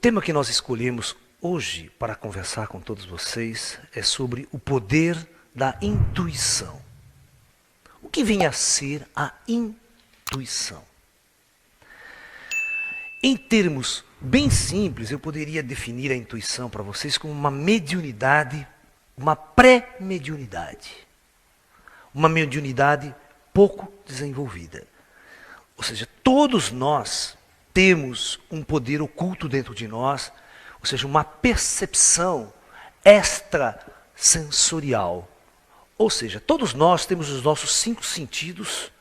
tema que nós escolhemos hoje para conversar com todos vocês é sobre o poder da intuição. O que vem a ser a intuição? Em termos bem simples, eu poderia definir a intuição para vocês como uma mediunidade, uma pré-mediunidade. Uma mediunidade pouco desenvolvida. Ou seja, todos nós temos um poder oculto dentro de nós, ou seja, uma percepção extrasensorial. Ou seja, todos nós temos os nossos 5 sentidos,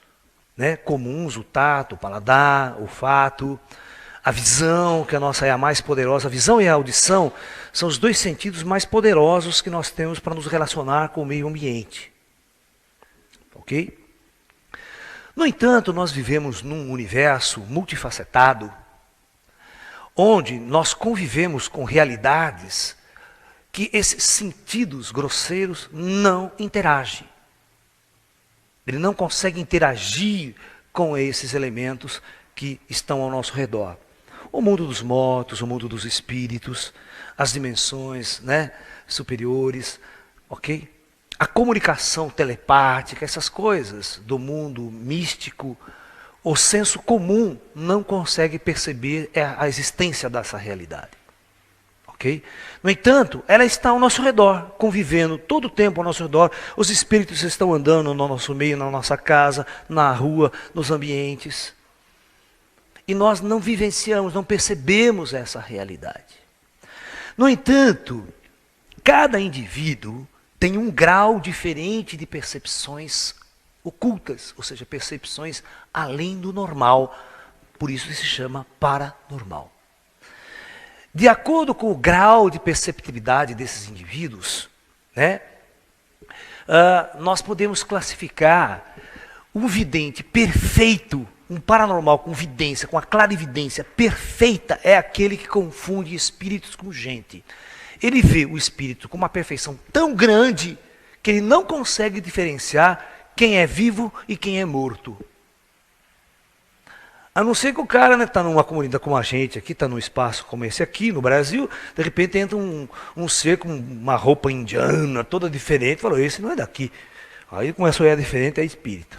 né, comuns, o tato, o paladar, o olfato, a visão, que a nossa é a mais poderosa. A visão e a audição são os 2 sentidos mais poderosos que nós temos para nos relacionar com o meio ambiente. Ok? No entanto, nós vivemos num universo multifacetado, onde nós convivemos com realidades que esses sentidos grosseiros não interagem. Ele não consegue interagir com esses elementos que estão ao nosso redor. O mundo dos mortos, o mundo dos espíritos, as dimensões, né, superiores, ok? A comunicação telepática, essas coisas do mundo místico, o senso comum não consegue perceber a existência dessa realidade. Ok? No entanto, ela está ao nosso redor, convivendo todo o tempo ao nosso redor. Os espíritos estão andando no nosso meio, na nossa casa, na rua, nos ambientes. E nós não vivenciamos, não percebemos essa realidade. No entanto, cada indivíduo tem um grau diferente de percepções ocultas, ou seja, percepções além do normal. Por isso se chama paranormal. De acordo com o grau de perceptibilidade desses indivíduos, né, nós podemos classificar um vidente perfeito, um paranormal com vidência, com a clarividência perfeita, é aquele que confunde espíritos com gente. Ele vê o espírito com uma perfeição tão grande que ele não consegue diferenciar quem é vivo e quem é morto. A não ser que o cara está numa comunidade como a gente aqui, está num espaço como esse aqui, no Brasil, de repente entra um ser com uma roupa indiana, toda diferente, falou, esse não é daqui. Aí começa a olhar diferente, é espírito.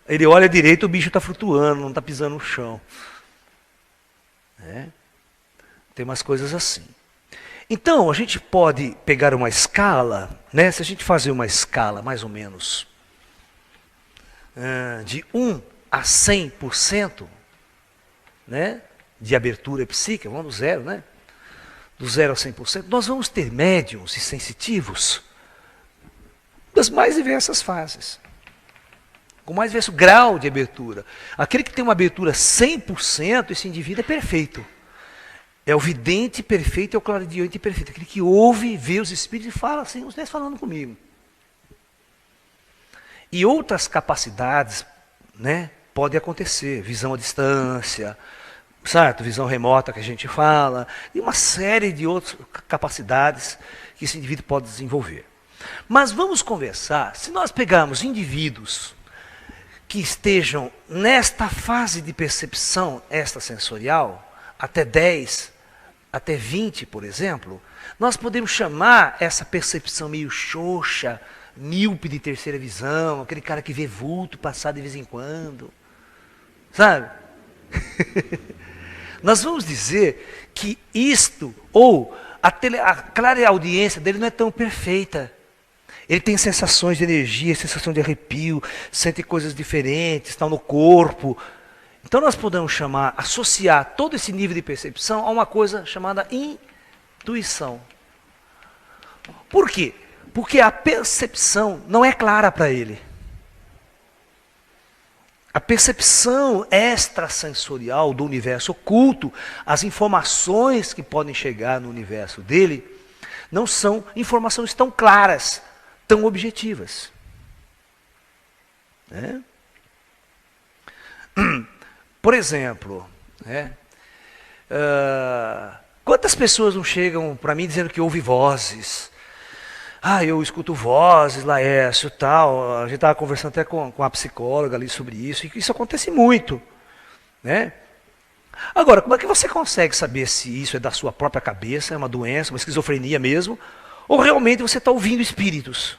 Ele olha direito, o bicho está flutuando, não está pisando no chão. Tem umas coisas assim. Então, a gente pode pegar uma escala, né? Se a gente fazer uma escala mais ou menos de 1 a 100%, né, de abertura psíquica, vamos do 0, né? Do 0 a 100%, nós vamos ter médiums e sensitivos das mais diversas fases, com mais diverso grau de abertura. Aquele que tem uma abertura 100%, esse indivíduo é perfeito. É o vidente perfeito, é o clarividente perfeito. Aquele que ouve, vê os espíritos e fala assim, vocês falando comigo. E outras capacidades, né, podem acontecer. Visão à distância, certo? Visão remota que a gente fala. E uma série de outras capacidades que esse indivíduo pode desenvolver. Mas vamos conversar, se nós pegarmos indivíduos que estejam nesta fase de percepção extrasensorial, até 10, até 20, por exemplo, nós podemos chamar essa percepção meio xoxa, míope de terceira visão, aquele cara que vê vulto passar de vez em quando, sabe? Nós vamos dizer que isto, ou a clareaudiência dele não é tão perfeita. Ele tem sensações de energia, sensação de arrepio, sente coisas diferentes, está no corpo. Então nós podemos associar todo esse nível de percepção a uma coisa chamada intuição. Por quê? Porque a percepção não é clara para ele. A percepção extrasensorial do universo oculto, as informações que podem chegar no universo dele, não são informações tão claras, tão objetivas. Né? Por exemplo, quantas pessoas não chegam para mim dizendo que ouve vozes? Eu escuto vozes, Laércio, tal. A gente estava conversando até com a psicóloga ali sobre isso, e isso acontece muito. Né? Agora, como é que você consegue saber se isso é da sua própria cabeça, é uma doença, uma esquizofrenia mesmo, ou realmente você está ouvindo espíritos?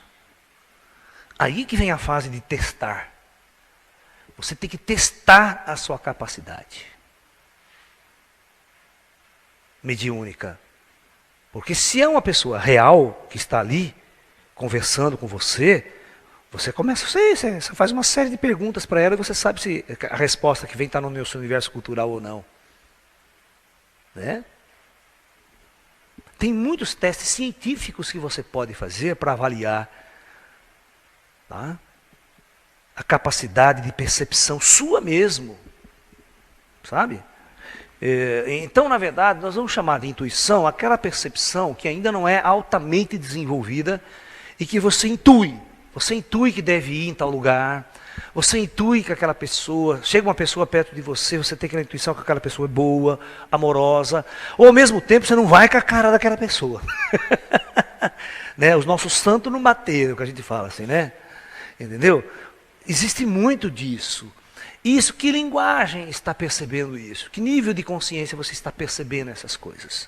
Aí que vem a fase de testar. Você tem que testar a sua capacidade mediúnica. Porque se é uma pessoa real que está ali, conversando com você, você começa, você faz uma série de perguntas para ela e você sabe se a resposta que vem está no seu universo cultural ou não. Né? Tem muitos testes científicos que você pode fazer para avaliar, tá, a capacidade de percepção sua mesmo. Sabe? Então, na verdade, nós vamos chamar de intuição aquela percepção que ainda não é altamente desenvolvida e que você intui. Você intui que deve ir em tal lugar. Você intui que aquela pessoa, chega uma pessoa perto de você, você tem aquela intuição que aquela pessoa é boa, amorosa, ou ao mesmo tempo você não vai com a cara daquela pessoa. Né? Os nossos santos não bateram, que a gente fala assim, né? Entendeu? Existe muito disso. Isso, que linguagem está percebendo isso? Que nível de consciência você está percebendo essas coisas?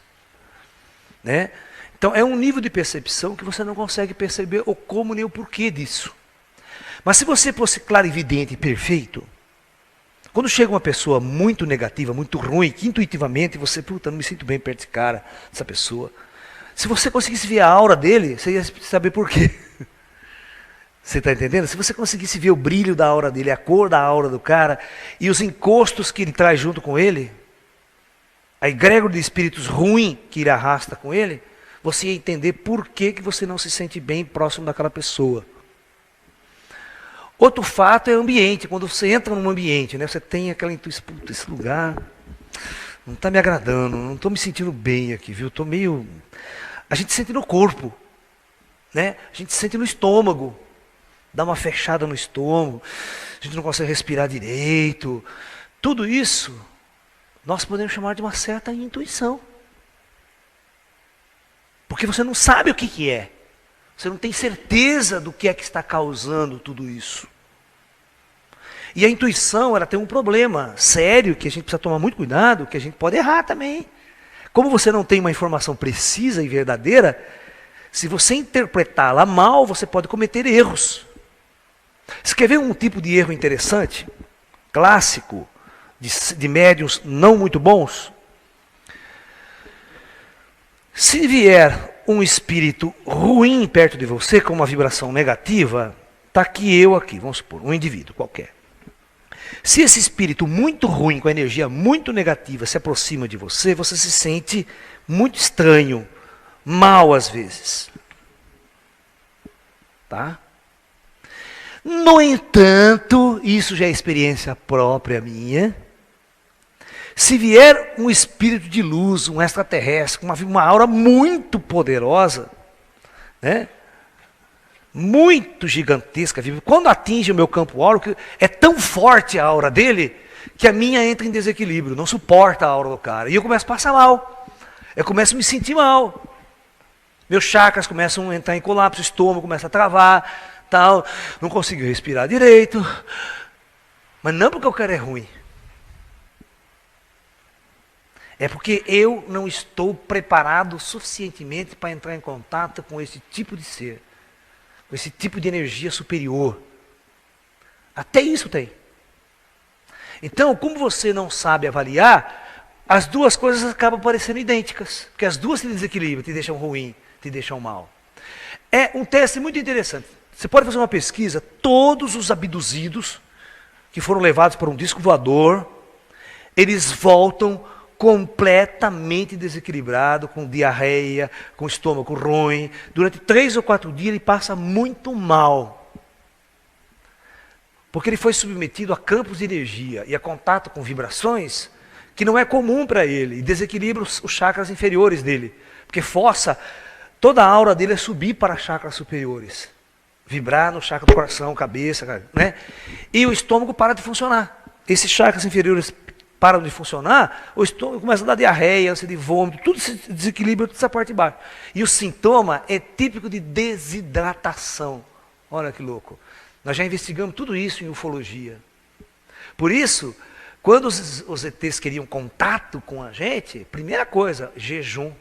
Né? Então é um nível de percepção que você não consegue perceber o como nem o porquê disso. Mas se você fosse clarividente e perfeito, quando chega uma pessoa muito negativa, muito ruim, que intuitivamente você, puta, não me sinto bem perto desse cara, dessa pessoa. Se você conseguisse ver a aura dele, você ia saber por quê. Você está entendendo? Se você conseguisse ver o brilho da aura dele, a cor da aura do cara, e os encostos que ele traz junto com ele, a egrégora de espíritos ruim que ele arrasta com ele, você ia entender por que você não se sente bem próximo daquela pessoa. Outro fato é o ambiente. Quando você entra num ambiente, né, você tem aquela intuição, puta, esse lugar não está me agradando, não estou me sentindo bem aqui, viu? Estou meio... A gente sente no corpo, né? A gente sente no estômago, dá uma fechada no estômago, a gente não consegue respirar direito. Tudo isso nós podemos chamar de uma certa intuição. Porque você não sabe o que é. Você não tem certeza do que é que está causando tudo isso. E a intuição, ela tem um problema sério, que a gente precisa tomar muito cuidado, que a gente pode errar também. Como você não tem uma informação precisa e verdadeira, se você interpretá-la mal, você pode cometer erros. Você quer ver um tipo de erro interessante, clássico, de médiuns não muito bons? Se vier um espírito ruim perto de você, com uma vibração negativa, está aqui, vamos supor, um indivíduo qualquer. Se esse espírito muito ruim, com energia muito negativa, se aproxima de você, você se sente muito estranho, mal às vezes. Tá? No entanto, isso já é experiência própria minha. Se vier um espírito de luz, um extraterrestre, com uma aura muito poderosa, né? Muito gigantesca, quando atinge o meu campo áurico, é tão forte a aura dele, que a minha entra em desequilíbrio, não suporta a aura do cara. E eu começo a passar mal, eu começo a me sentir mal. Meus chakras começam a entrar em colapso, o estômago começa a travar, tal, não consigo respirar direito. Mas não porque o cara é ruim. É porque eu não estou preparado suficientemente para entrar em contato com esse tipo de ser, com esse tipo de energia superior. Até isso tem. Então, como você não sabe avaliar, as duas coisas acabam parecendo idênticas, porque as duas te desequilibram, te deixam ruim, te deixam mal. É um teste muito interessante. Você pode fazer uma pesquisa, todos os abduzidos que foram levados por um disco voador, eles voltam completamente desequilibrado, com diarreia, com estômago ruim. Durante 3 ou 4 dias ele passa muito mal. Porque ele foi submetido a campos de energia e a contato com vibrações que não é comum para ele. E desequilibra os chakras inferiores dele. Porque força toda a aura dele a subir para chakras superiores. Vibrar no chakra do coração, cabeça, né? E o estômago para de funcionar. Esses chakras inferiores param de funcionar, o estômago começa a dar diarreia, ânsia de vômito, tudo se desequilibra, tudo essa parte de baixo. E o sintoma é típico de desidratação. Olha que louco. Nós já investigamos tudo isso em ufologia. Por isso, Quando os ETs queriam contato com a gente, primeira coisa, jejum.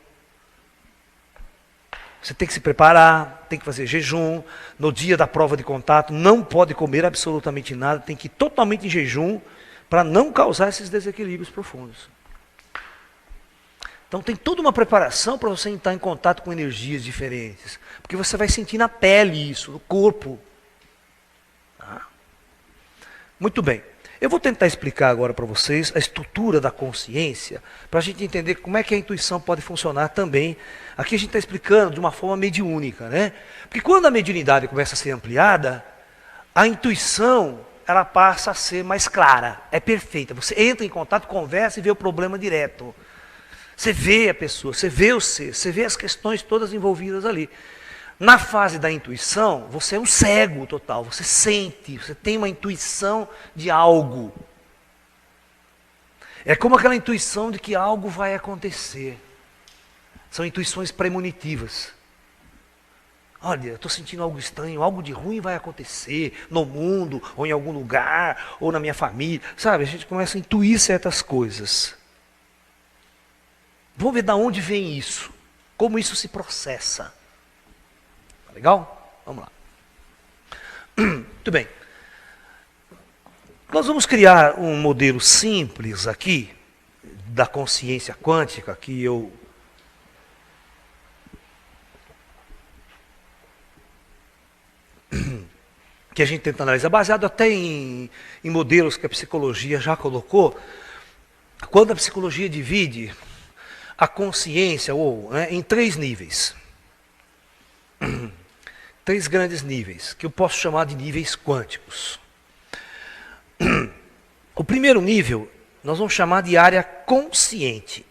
Você tem que se preparar, tem que fazer jejum. No dia da prova de contato, não pode comer absolutamente nada, tem que ir totalmente em jejum para não causar esses desequilíbrios profundos. Então tem toda uma preparação para você entrar em contato com energias diferentes. Porque você vai sentir na pele isso, no corpo. Tá? Muito bem. Eu vou tentar explicar agora para vocês a estrutura da consciência, para a gente entender como é que a intuição pode funcionar também. Aqui a gente está explicando de uma forma mediúnica, né? Porque quando a mediunidade começa a ser ampliada, a intuição ela passa a ser mais clara, é perfeita. Você entra em contato, conversa e vê o problema direto. Você vê a pessoa, você vê o ser, você vê as questões todas envolvidas ali. Na fase da intuição, você é um cego total, você sente, você tem uma intuição de algo. É como aquela intuição de que algo vai acontecer. São intuições premonitivas. Olha, eu estou sentindo algo estranho, algo de ruim vai acontecer no mundo, ou em algum lugar, ou na minha família. Sabe, a gente começa a intuir certas coisas. Vamos ver de onde vem isso, como isso se processa. Tá legal? Vamos lá. Muito bem. Nós vamos criar um modelo simples aqui, da consciência quântica, que a gente tenta analisar, baseado até em modelos que a psicologia já colocou. Quando a psicologia divide a consciência em 3 níveis. 3 grandes níveis, que eu posso chamar de níveis quânticos. O primeiro nível, nós vamos chamar de área consciente.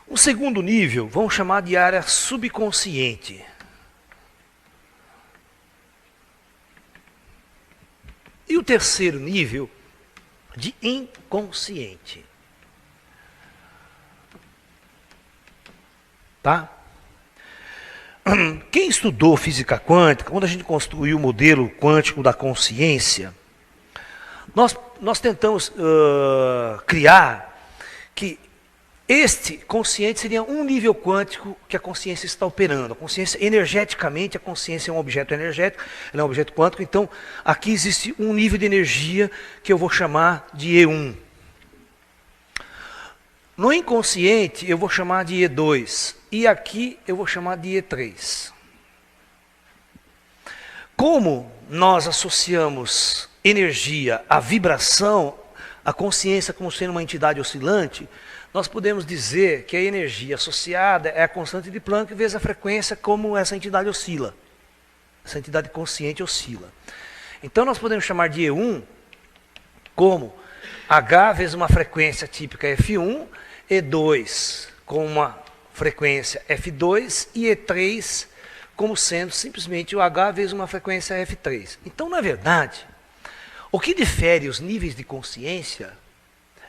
O segundo nível, vamos chamar de área subconsciente. E o terceiro nível, de inconsciente. Tá? Quem estudou física quântica, quando a gente construiu o modelo quântico da consciência, nós tentamos criar que este consciente seria um nível quântico que a consciência está operando. A consciência, energeticamente, a consciência é um objeto energético, ela é um objeto quântico, então aqui existe um nível de energia que eu vou chamar de E1. No inconsciente eu vou chamar de E2 e aqui eu vou chamar de E3. Como nós associamos energia à vibração, a consciência como sendo uma entidade oscilante, nós podemos dizer que a energia associada é a constante de Planck vezes a frequência como essa entidade oscila. Essa entidade consciente oscila. Então nós podemos chamar de E1 como H vezes uma frequência típica F1, E2 com uma frequência F2 e E3 como sendo simplesmente o H vezes uma frequência F3. Então, na verdade, o que difere os níveis de consciência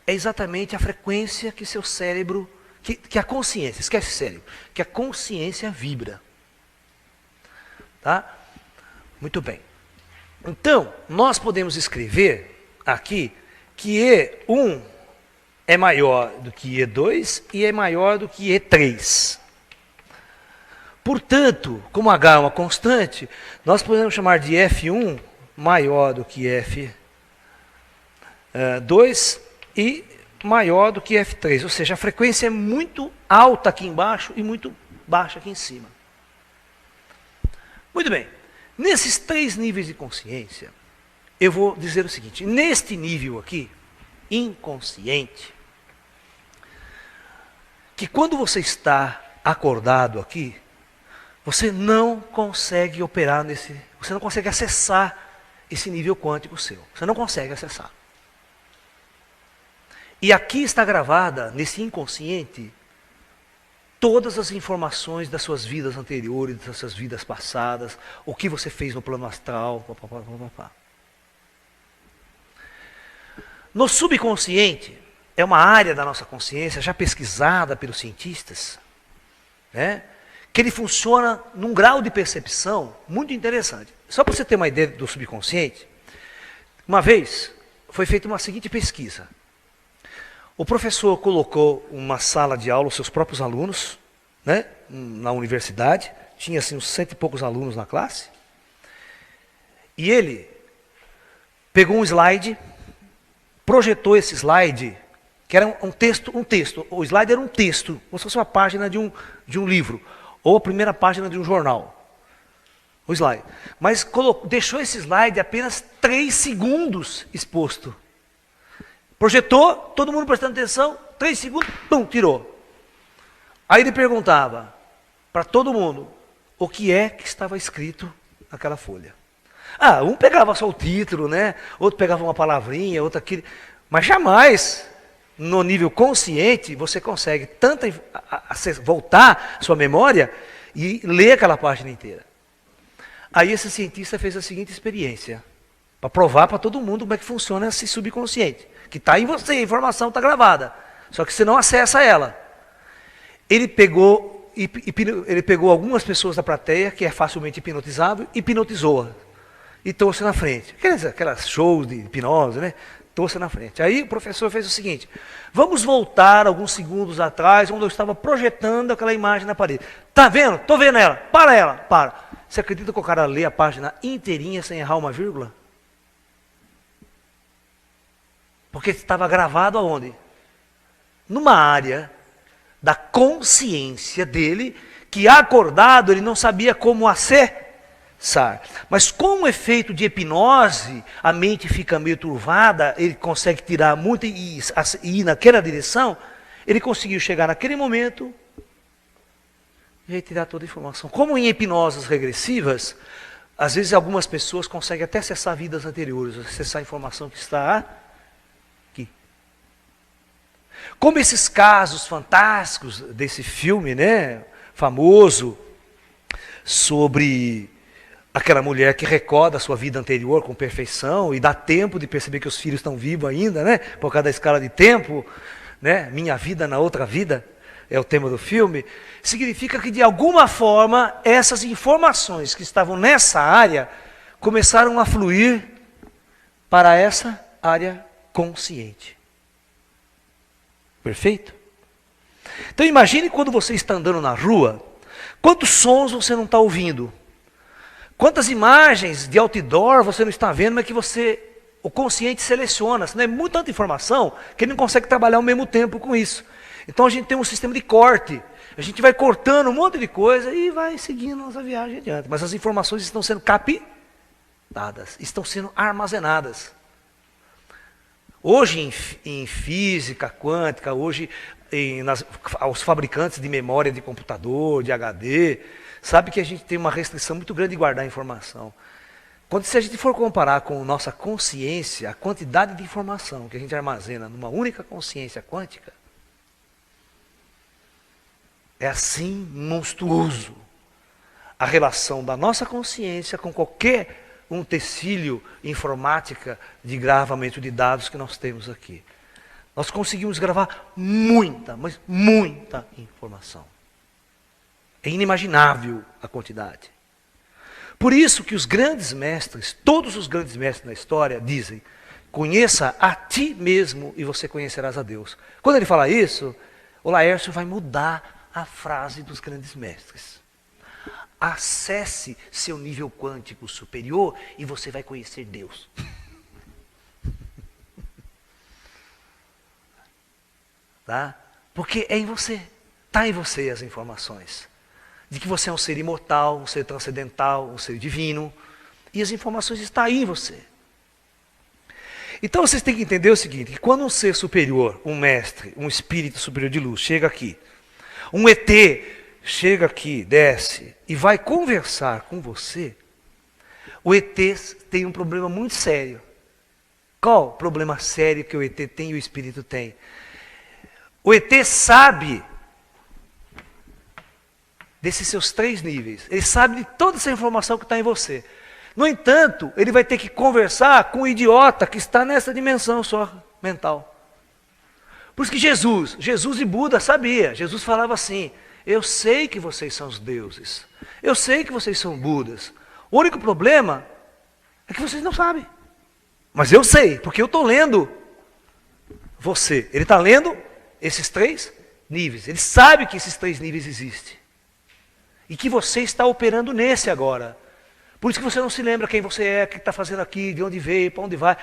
é exatamente a frequência que seu cérebro, que a consciência, esquece cérebro, que a consciência vibra. Tá? Muito bem. Então, nós podemos escrever aqui que E1 é maior do que E2 e é maior do que E3. Portanto, como H é uma constante, nós podemos chamar de F1 maior do que F2 e maior do que F3. Ou seja, a frequência é muito alta aqui embaixo e muito baixa aqui em cima. Muito bem. Nesses 3 níveis de consciência, eu vou dizer o seguinte. Neste nível aqui, inconsciente, que quando você está acordado aqui, você não consegue operar você não consegue acessar esse nível quântico seu. Você não consegue acessar. E aqui está gravada, nesse inconsciente, todas as informações das suas vidas anteriores, das suas vidas passadas, o que você fez no plano astral, No subconsciente, é uma área da nossa consciência já pesquisada pelos cientistas, né, que ele funciona num grau de percepção muito interessante. Só para você ter uma ideia do subconsciente, Uma vez, foi feita uma seguinte pesquisa. O professor colocou uma sala de aula, os seus próprios alunos, né, na universidade, tinha assim uns 100 e poucos alunos na classe, e ele pegou um slide, projetou esse slide, que era um texto, o slide era um texto, como se fosse uma página de um livro, ou a primeira página de um jornal, o slide. Mas deixou esse slide apenas 3 segundos exposto. Projetou, todo mundo prestando atenção, 3 segundos, pum, tirou. Aí ele perguntava para todo mundo o que é que estava escrito naquela folha. Um pegava só o título, né? Outro pegava uma palavrinha, outro aquilo. Mas jamais, no nível consciente, você consegue tanto voltar sua memória e ler aquela página inteira. Aí esse cientista fez a seguinte experiência, para provar para todo mundo como é que funciona esse subconsciente. Que está em você, a informação está gravada. Só que você não acessa ela. Ele pegou algumas pessoas da plateia, que é facilmente hipnotizável, hipnotizou-a. E trouxe na frente. Aquelas shows de hipnose, né? Trouxe na frente. Aí o professor fez o seguinte: vamos voltar alguns segundos atrás, onde eu estava projetando aquela imagem na parede. Tá vendo? Estou vendo ela. Para. Você acredita que o cara lê a página inteirinha sem errar uma vírgula? Porque estava gravado aonde? Numa área da consciência dele, que acordado ele não sabia como acessar. Mas com o efeito de hipnose, a mente fica meio turvada, ele consegue tirar muito e ir naquela direção, ele conseguiu chegar naquele momento e retirar toda a informação. Como em hipnoses regressivas, às vezes algumas pessoas conseguem até acessar vidas anteriores, acessar a informação que está aqui. Como esses casos fantásticos desse filme, né, famoso, sobre aquela mulher que recorda a sua vida anterior com perfeição e dá tempo de perceber que os filhos estão vivos ainda, né, por causa da escala de tempo, né, minha vida na outra vida, é o tema do filme, significa que de alguma forma essas informações que estavam nessa área começaram a fluir para essa área consciente. Perfeito? Então imagine quando você está andando na rua, quantos sons você não está ouvindo? Quantas imagens de outdoor você não está vendo, mas que o consciente seleciona. Senão é muita informação que ele não consegue trabalhar ao mesmo tempo com isso. Então a gente tem um sistema de corte. A gente vai cortando um monte de coisa e vai seguindo nossa viagem adiante. Mas as informações estão sendo captadas, estão sendo armazenadas. Hoje em física quântica, hoje os fabricantes de memória de computador, de HD, sabe que a gente tem uma restrição muito grande de guardar informação. Se a gente for comparar com nossa consciência, a quantidade de informação que a gente armazena numa única consciência quântica, é assim monstruoso a relação da nossa consciência com qualquer utensílio informática de gravamento de dados que nós temos aqui. Nós conseguimos gravar muita, mas muita informação. É inimaginável a quantidade. Por isso que os grandes mestres, todos os grandes mestres na história dizem: conheça a ti mesmo e você conhecerás a Deus. Quando ele fala isso, o Laércio vai mudar a frase dos grandes mestres. Acesse seu nível quântico superior e você vai conhecer Deus. Tá? Porque é em você, está em você as informações. De que você é um ser imortal, um ser transcendental, um ser divino. E as informações estão aí em você. Então vocês têm que entender o seguinte, que quando um ser superior, um mestre, um espírito superior de luz, chega aqui, um ET chega aqui, desce e vai conversar com você, o ET tem um problema muito sério. Qual o problema sério que o ET tem e o espírito tem? O ET sabe desses seus 3 níveis. Ele sabe de toda essa informação que está em você. No entanto, ele vai ter que conversar com o idiota que está nessa dimensão só mental. Por isso que Jesus e Buda sabia. Jesus falava assim: eu sei que vocês são os deuses. Eu sei que vocês são Budas. O único problema é que vocês não sabem. Mas eu sei, porque eu estou lendo você. Ele está lendo esses 3 níveis. Ele sabe que esses 3 níveis existem. E que você está operando nesse agora. Por isso que você não se lembra quem você é, o que está fazendo aqui, de onde veio, para onde vai.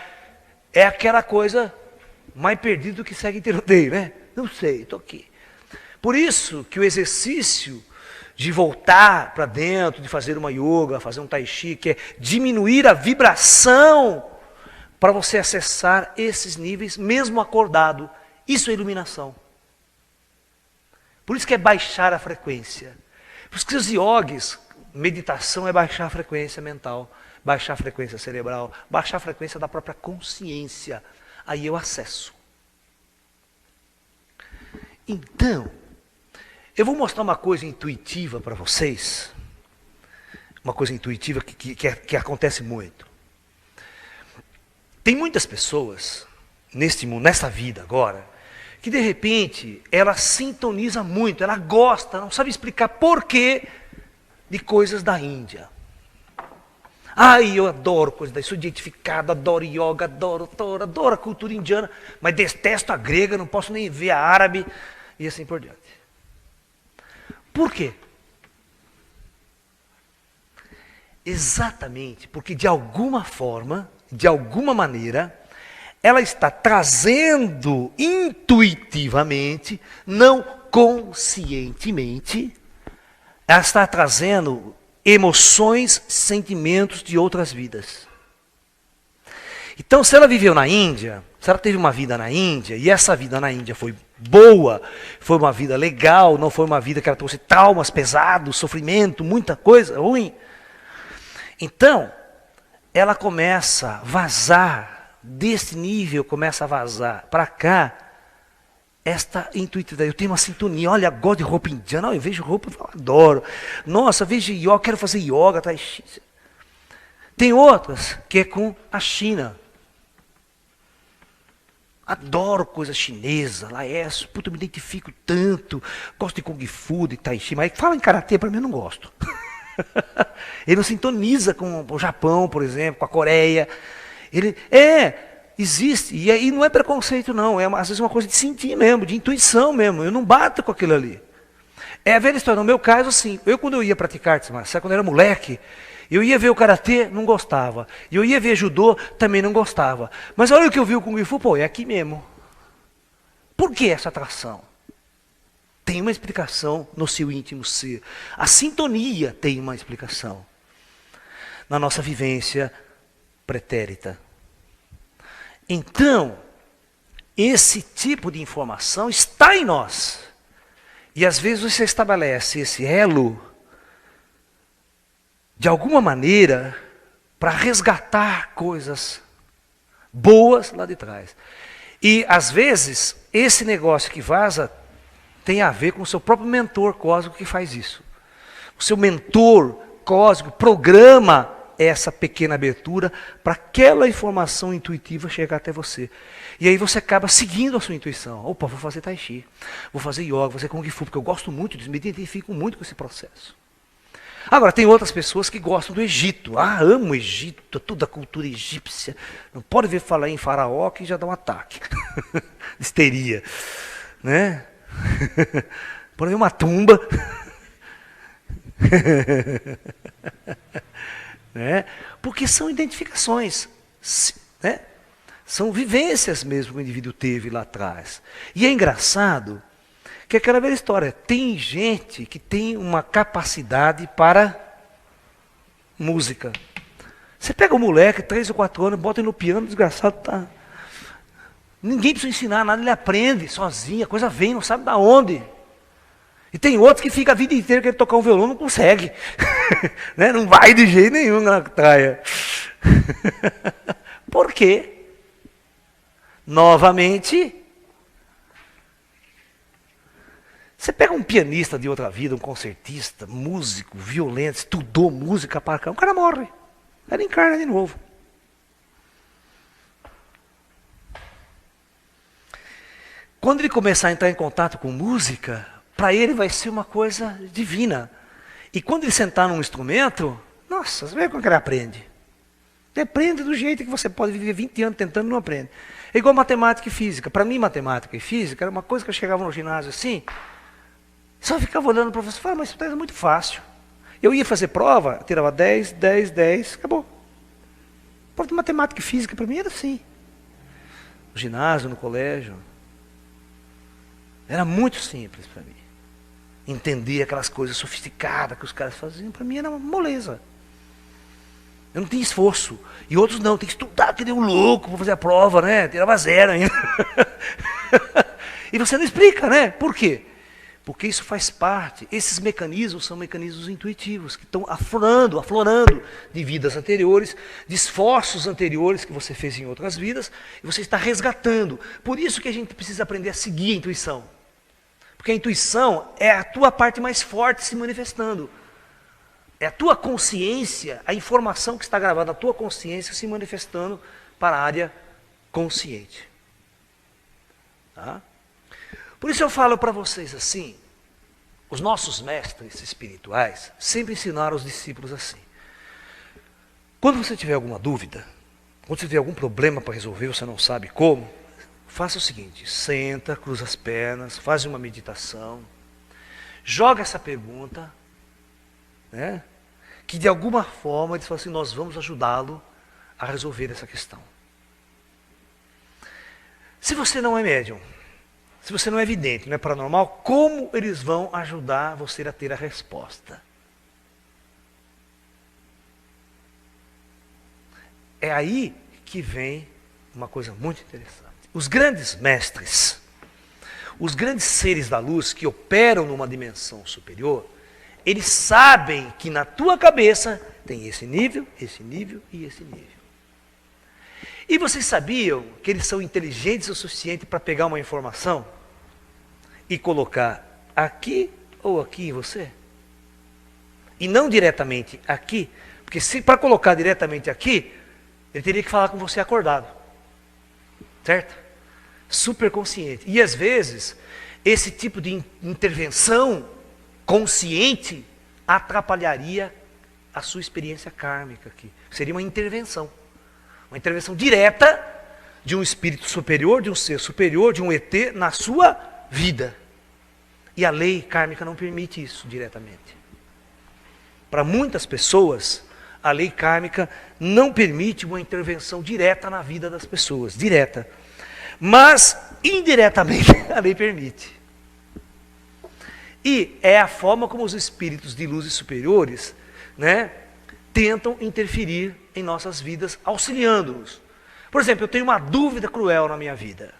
É aquela coisa mais perdida do que segue em tiroteio, né? Não sei, estou aqui. Por isso que o exercício de voltar para dentro, de fazer uma yoga, fazer um tai chi, que é diminuir a vibração para você acessar esses níveis, mesmo acordado. Isso é iluminação. Por isso que é baixar a frequência. Por isso que os yogis, meditação é baixar a frequência mental, baixar a frequência cerebral, baixar a frequência da própria consciência. Aí eu acesso. Então, eu vou mostrar uma coisa intuitiva para vocês. Uma coisa intuitiva que acontece muito. Tem muitas pessoas neste mundo, nessa vida agora, que de repente ela sintoniza muito, ela gosta, não sabe explicar porquê de coisas da Índia. Ai, eu adoro coisas daí, sou identificado, adoro yoga, adoro a cultura indiana, mas detesto a grega, não posso nem ver a árabe e assim por diante. Por quê? Exatamente porque de alguma forma, de alguma maneira, ela está trazendo intuitivamente, não conscientemente, ela está trazendo emoções, sentimentos de outras vidas. Então, se ela viveu na Índia, se ela teve uma vida na Índia, e essa vida na Índia foi boa, foi uma vida legal, não foi uma vida que ela trouxe traumas pesados, sofrimento, muita coisa ruim. Então, ela começa a vazar, desse nível começa a vazar para cá, esta intuitividade. Eu tenho uma sintonia, olha, eu gosto de roupa indiana, eu vejo roupa, eu adoro. Nossa, vejo yoga, quero fazer yoga, tai chi. Tem outras que é com a China. Adoro coisa chinesa, laércio, puta, eu me identifico tanto, gosto de Kung Fu, de Tai Chi, mas fala em Karatê, para mim eu não gosto. Ele não sintoniza com o Japão, por exemplo, com a Coreia. Ele existe, e aí não é preconceito não, é às vezes uma coisa de sentir mesmo, de intuição mesmo, eu não bato com aquilo ali. É a velha história, no meu caso assim, eu quando eu ia praticar artes marciais, quando eu era moleque, eu ia ver o Karatê, não gostava, eu ia ver judô, também não gostava, mas olha o que eu vi o Kung Fu, pô, é aqui mesmo. Por que essa atração? Tem uma explicação no seu íntimo ser, a sintonia tem uma explicação, na nossa vivência pretérita. Então, esse tipo de informação está em nós. E às vezes você estabelece esse elo, de alguma maneira, para resgatar coisas boas lá de trás. E às vezes, esse negócio que vaza tem a ver com o seu próprio mentor cósmico que faz isso. O seu mentor cósmico programa essa pequena abertura para aquela informação intuitiva chegar até você. E aí você acaba seguindo a sua intuição. Opa, vou fazer tai chi, vou fazer yoga, vou fazer kung fu, porque eu gosto muito disso, me identifico muito com esse processo. Agora, tem outras pessoas que gostam do Egito. Ah, amo o Egito, toda a cultura egípcia. Não pode ver falar em faraó que já dá um ataque. Histeria. Né? Pode ver uma tumba. Né? Porque são identificações, né? São vivências mesmo que o indivíduo teve lá atrás. E é engraçado que é aquela velha história, tem gente que tem uma capacidade para música. Você pega um moleque, 3 ou 4 anos, bota ele no piano, desgraçado, tá. Ninguém precisa ensinar nada, ele aprende sozinho, a coisa vem, não sabe de onde. E tem outros que ficam a vida inteira querendo tocar um violão, não consegue. Né? Não vai de jeito nenhum na praia. Por quê? Novamente, você pega um pianista de outra vida, um concertista, músico, violento, estudou música para cá, o cara morre. Ele encarna de novo. Quando ele começar a entrar em contato com música, para ele vai ser uma coisa divina. E quando ele sentar num instrumento, nossa, você vê como que ele aprende. Aprende do jeito que você pode viver 20 anos tentando e não aprende. É igual matemática e física. Para mim, matemática e física era uma coisa que eu chegava no ginásio assim, só ficava olhando para o professor e falava, mas isso é muito fácil. Eu ia fazer prova, tirava 10, 10, 10, acabou. Prova de matemática e física para mim era assim. No ginásio, no colégio. Era muito simples para mim. Entender aquelas coisas sofisticadas que os caras faziam, para mim era uma moleza. Eu não tinha esforço. E outros não, tem que estudar, que nem um louco para fazer a prova, né? Tirava 0 ainda. E você não explica, né? Por quê? Porque isso faz parte. Esses mecanismos são mecanismos intuitivos, que estão aflorando de vidas anteriores, de esforços anteriores que você fez em outras vidas, e você está resgatando. Por isso que a gente precisa aprender a seguir a intuição. Porque a intuição é a tua parte mais forte se manifestando. É a tua consciência, a informação que está gravada na tua consciência se manifestando para a área consciente. Tá? Por isso eu falo para vocês assim, os nossos mestres espirituais sempre ensinaram os discípulos assim. Quando você tiver alguma dúvida, quando você tiver algum problema para resolver, você não sabe como, faça o seguinte, senta, cruza as pernas, faz uma meditação, joga essa pergunta, né? Que de alguma forma eles falam assim, nós vamos ajudá-lo a resolver essa questão. Se você não é médium, se você não é vidente, não é paranormal, como eles vão ajudar você a ter a resposta? É aí que vem uma coisa muito interessante. Os grandes mestres, os grandes seres da luz que operam numa dimensão superior, eles sabem que na tua cabeça tem esse nível e esse nível. E vocês sabiam que eles são inteligentes o suficiente para pegar uma informação e colocar aqui ou aqui em você? E não diretamente aqui, porque se para colocar diretamente aqui, ele teria que falar com você acordado. Certo? Superconsciente. E às vezes, esse tipo de intervenção consciente atrapalharia a sua experiência kármica aqui. Seria uma intervenção direta de um espírito superior, de um ser superior, de um ET na sua vida. E a lei kármica não permite isso diretamente. Para muitas pessoas, a lei kármica não permite uma intervenção direta na vida das pessoas, direta. Mas, indiretamente, a lei permite. E é a forma como os espíritos de luzes superiores, né, tentam interferir em nossas vidas, auxiliando-nos. Por exemplo, eu tenho uma dúvida cruel na minha vida.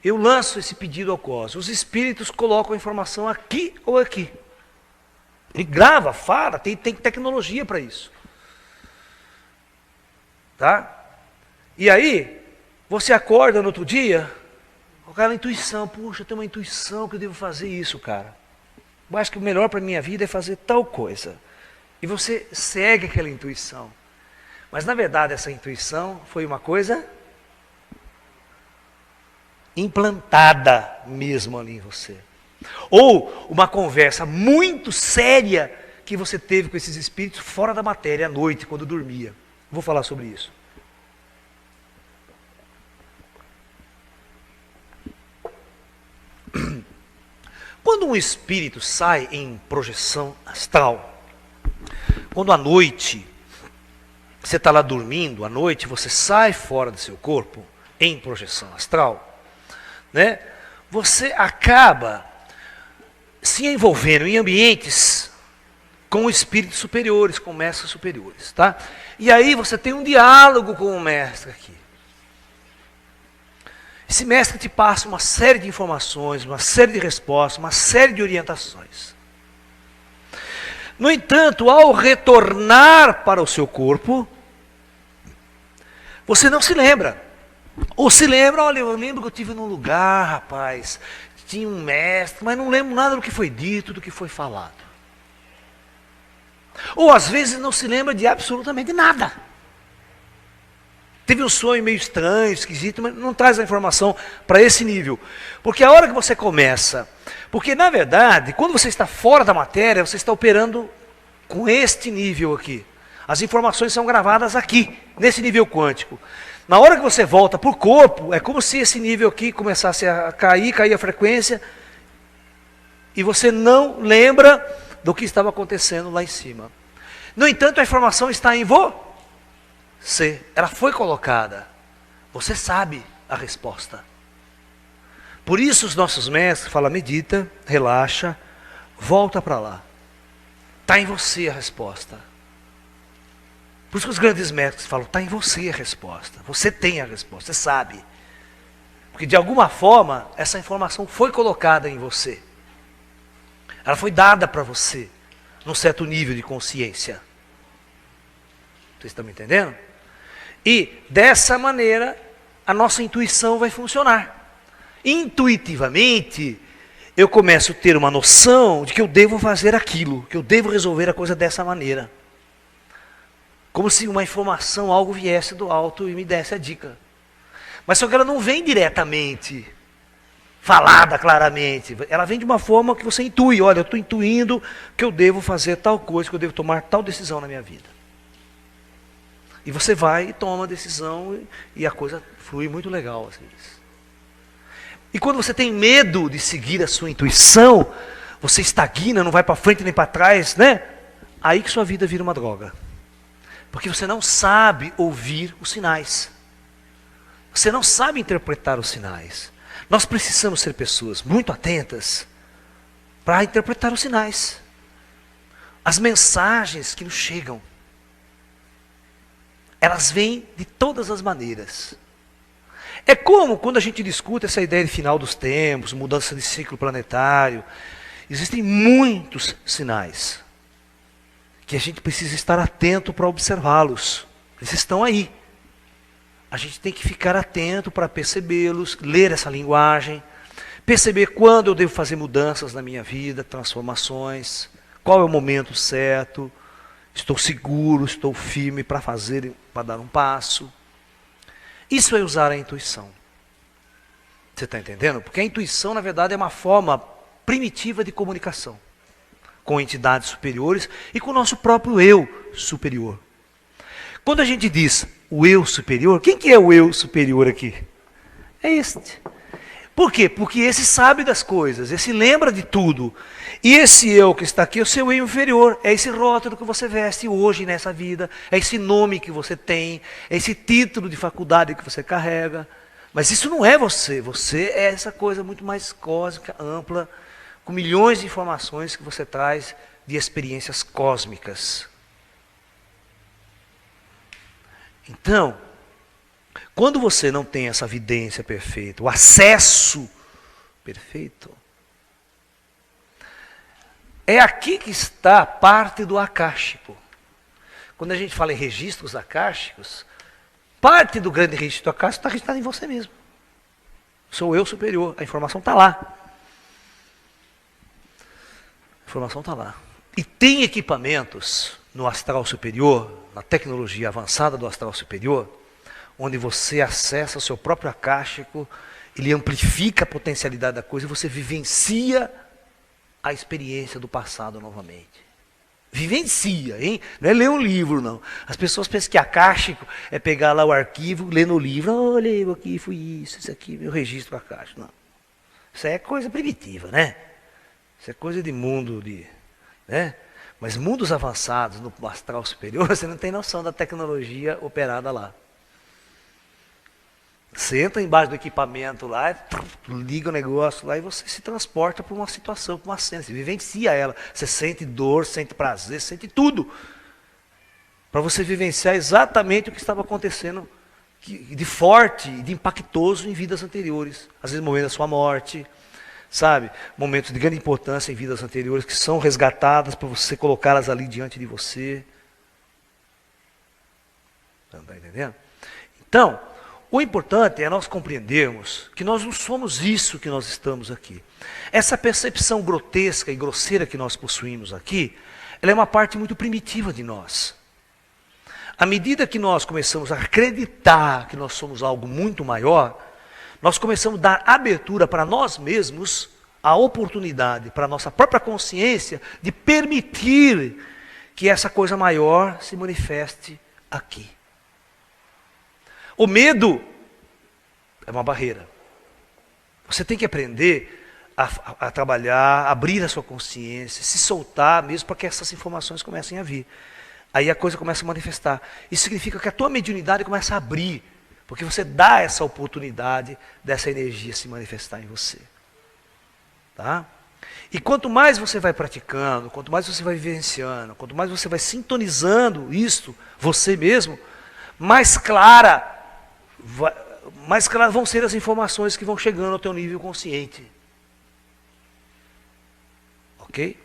Eu lanço esse pedido ao cosmos. Os espíritos colocam a informação aqui ou aqui. Ele grava, fala, tem tecnologia para isso. Tá? E aí, você acorda no outro dia, com aquela intuição, puxa, eu tenho uma intuição que eu devo fazer isso, cara. Eu acho que o melhor para a minha vida é fazer tal coisa. E você segue aquela intuição. Mas na verdade essa intuição foi uma coisa implantada mesmo ali em você. Ou uma conversa muito séria que você teve com esses espíritos fora da matéria à noite, quando dormia. Vou falar sobre isso. Quando um espírito sai em projeção astral, quando à noite você está lá dormindo, à noite você sai fora do seu corpo em projeção astral, né? Você acaba se envolvendo em ambientes com espíritos superiores, com mestres superiores, tá? E aí você tem um diálogo com o mestre aqui. Esse mestre te passa uma série de informações, uma série de respostas, uma série de orientações. No entanto, ao retornar para o seu corpo, você não se lembra. Ou se lembra, olha, eu lembro que eu estive num lugar, rapaz, tinha um mestre, mas não lembro nada do que foi dito, do que foi falado. Ou às vezes não se lembra de absolutamente nada. Teve um sonho meio estranho, esquisito, mas não traz a informação para esse nível. Porque a hora que você começa... Porque, na verdade, quando você está fora da matéria, você está operando com este nível aqui. As informações são gravadas aqui, nesse nível quântico. Na hora que você volta para o corpo, é como se esse nível aqui começasse a cair a frequência, e você não lembra do que estava acontecendo lá em cima. No entanto, a informação está em você. Ela foi colocada. Você sabe a resposta. Por isso os nossos mestres falam, medita, relaxa, volta para lá. Está em você a resposta. Por isso que os grandes mestres falam, está em você a resposta. Você tem a resposta, você sabe. Porque de alguma forma, essa informação foi colocada em você. Ela foi dada para você, num certo nível de consciência. Vocês estão me entendendo? E dessa maneira, a nossa intuição vai funcionar. Intuitivamente, eu começo a ter uma noção de que eu devo fazer aquilo, que eu devo resolver a coisa dessa maneira. Como se uma informação, algo viesse do alto e me desse a dica. Mas só que ela não vem diretamente, falada claramente. Ela vem de uma forma que você intui. Olha, eu estou intuindo que eu devo fazer tal coisa, que eu devo tomar tal decisão na minha vida. E você vai e toma a decisão e a coisa flui muito legal às vezes. E quando você tem medo de seguir a sua intuição, você estagna, não vai para frente nem para trás, né? Aí que sua vida vira uma droga. Porque você não sabe ouvir os sinais. Você não sabe interpretar os sinais. Nós precisamos ser pessoas muito atentas para interpretar os sinais. As mensagens que nos chegam. Elas vêm de todas as maneiras. É como quando a gente discute essa ideia de final dos tempos, mudança de ciclo planetário. Existem muitos sinais que a gente precisa estar atento para observá-los. Eles estão aí. A gente tem que ficar atento para percebê-los, ler essa linguagem, perceber quando eu devo fazer mudanças na minha vida, transformações, qual é o momento certo, estou seguro, estou firme para fazer, para dar um passo. Isso é usar a intuição. Você está entendendo? Porque a intuição, na verdade, é uma forma primitiva de comunicação com entidades superiores e com o nosso próprio eu superior. Quando a gente diz o eu superior, quem que é o eu superior aqui? É este. Por quê? Porque esse sabe das coisas, esse lembra de tudo. E esse eu que está aqui é o seu eu inferior, é esse rótulo que você veste hoje nessa vida, é esse nome que você tem, é esse título de faculdade que você carrega. Mas isso não é você, você é essa coisa muito mais cósmica, ampla, com milhões de informações que você traz de experiências cósmicas. Então, quando você não tem essa vidência perfeita, o acesso perfeito, é aqui que está parte do acástico. Quando a gente fala em registros acásticos, parte do grande registro acástico está registrado em você mesmo. Sou eu superior, a informação está lá. A informação está lá. E tem equipamentos no astral superior, na tecnologia avançada do astral superior, onde você acessa o seu próprio acástico, ele amplifica a potencialidade da coisa e você vivencia a experiência do passado novamente. Vivencia, hein? Não é ler um livro, não. As pessoas pensam que acástico é pegar lá o arquivo, ler no livro, olha, eu aqui fui isso aqui, meu registro acástico. Não. Isso é coisa primitiva, né? Isso é coisa de mundo, né? Mas mundos avançados, no astral superior, você não tem noção da tecnologia operada lá. Você entra embaixo do equipamento lá, liga o negócio lá e você se transporta para uma situação, para uma cena. Você vivencia ela. Você sente dor, sente prazer, sente tudo. Para você vivenciar exatamente o que estava acontecendo de forte, de impactoso em vidas anteriores. Às vezes momentos da sua morte, sabe? Momentos de grande importância em vidas anteriores que são resgatadas para você colocá-las ali diante de você. Não está entendendo? Então, o importante é nós compreendermos que nós não somos isso que nós estamos aqui. Essa percepção grotesca e grosseira que nós possuímos aqui, ela é uma parte muito primitiva de nós. À medida que nós começamos a acreditar que nós somos algo muito maior, nós começamos a dar abertura para nós mesmos, a oportunidade para a nossa própria consciência de permitir que essa coisa maior se manifeste aqui. O medo é uma barreira. Você tem que aprender a trabalhar, abrir a sua consciência, se soltar mesmo para que essas informações comecem a vir. Aí a coisa começa a manifestar. Isso significa que a tua mediunidade começa a abrir, porque você dá essa oportunidade dessa energia se manifestar em você. Tá? E quanto mais você vai praticando, quanto mais você vai vivenciando, quanto mais você vai sintonizando isto, você mesmo, mais claras vão ser as informações que vão chegando ao teu nível consciente. Ok?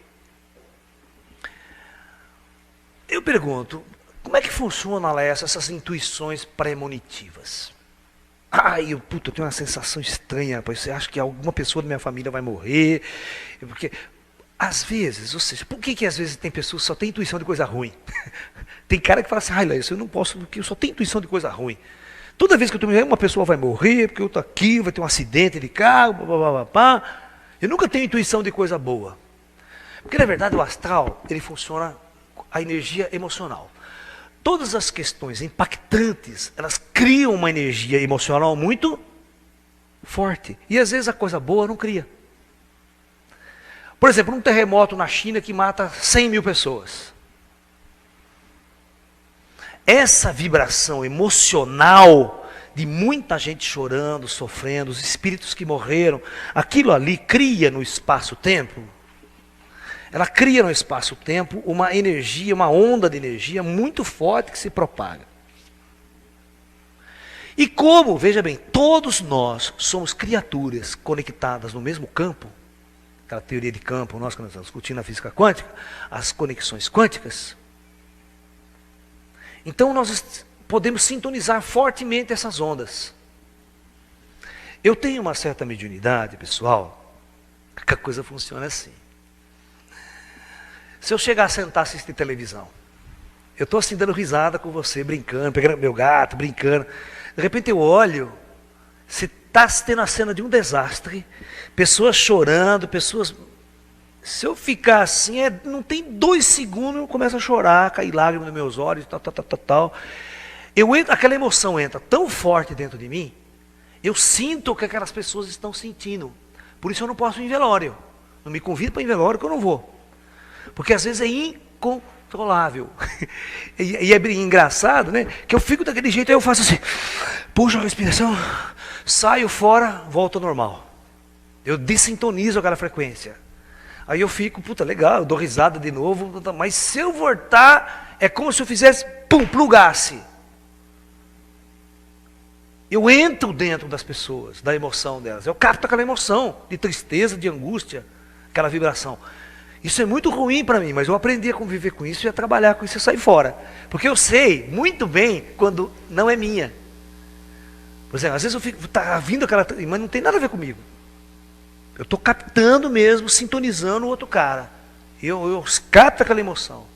Eu pergunto, como é que funciona lá essas intuições premonitivas? Eu tenho uma sensação estranha, rapaz, você acha que alguma pessoa da minha família vai morrer? Porque, às vezes, ou seja, por que às vezes tem pessoas que só têm intuição de coisa ruim? Tem cara que fala assim, isso eu não posso, porque eu só tenho intuição de coisa ruim. Toda vez que eu estou me uma pessoa vai morrer, porque eu estou aqui, vai ter um acidente de carro, eu nunca tenho intuição de coisa boa. Porque, na verdade, o astral, ele funciona a energia emocional. Todas as questões impactantes, elas criam uma energia emocional muito forte. E às vezes a coisa boa não cria. Por exemplo, um terremoto na China que mata 100 mil pessoas. Essa vibração emocional de muita gente chorando, sofrendo, os espíritos que morreram, aquilo ali cria no espaço-tempo. Ela cria no espaço-tempo uma energia, uma onda de energia muito forte que se propaga. E como, veja bem, todos nós somos criaturas conectadas no mesmo campo, aquela teoria de campo, nós que nós estamos discutindo na física quântica, as conexões quânticas, então nós podemos sintonizar fortemente essas ondas. Eu tenho uma certa mediunidade, pessoal, que a coisa funciona assim. Se eu chegar a sentar e assistir televisão, eu estou assim dando risada com você, brincando, pegando meu gato, brincando. De repente eu olho, você está tendo a cena de um desastre, pessoas chorando, pessoas... Se eu ficar assim, não tem 2 segundos, eu começo a chorar, cair lágrimas nos meus olhos, tal. Aquela emoção entra tão forte dentro de mim, eu sinto o que aquelas pessoas estão sentindo. Por isso eu não posso ir em velório. Não me convida para ir em velório que eu não vou. Porque às vezes é incontrolável. E é engraçado, né? Que eu fico daquele jeito, aí eu faço assim, puxo a respiração, saio fora, volto ao normal. Eu dessintonizo aquela frequência. Aí eu fico, legal, eu dou risada de novo, mas se eu voltar, é como se eu fizesse, plugasse. Eu entro dentro das pessoas, da emoção delas. Eu capto aquela emoção de tristeza, de angústia, aquela vibração. Isso é muito ruim para mim, mas eu aprendi a conviver com isso e a trabalhar com isso e sair fora. Porque eu sei muito bem quando não é minha. Por exemplo, às vezes eu fico, tá vindo aquela, mas não tem nada a ver comigo. Eu estou captando mesmo, sintonizando o outro cara. Eu capto aquela emoção.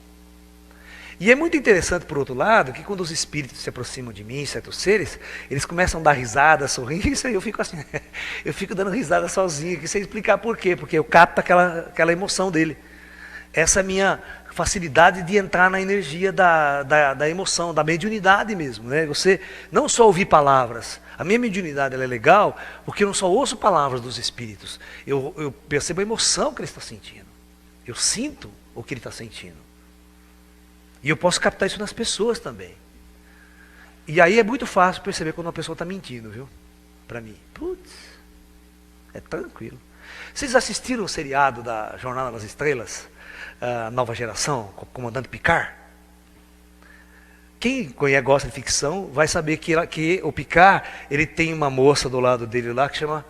E é muito interessante, por outro lado, que quando os espíritos se aproximam de mim, certos seres, eles começam a dar risada, sorrir, isso aí eu fico assim, eu fico dando risada sozinho, que sem explicar por quê, porque eu capto aquela emoção dele. Essa é a minha facilidade de entrar na energia da emoção, da mediunidade mesmo, né? Você não só ouvir palavras, a minha mediunidade ela é legal, porque eu não só ouço palavras dos espíritos, eu percebo a emoção que ele está sentindo, eu sinto o que ele está sentindo. E eu posso captar isso nas pessoas também. E aí é muito fácil perceber quando uma pessoa está mentindo, viu? Para mim. É tranquilo. Vocês assistiram o seriado da Jornada nas Estrelas? Nova Geração, com o comandante Picard? Quem gosta de ficção vai saber que o Picard, ele tem uma moça do lado dele lá que chama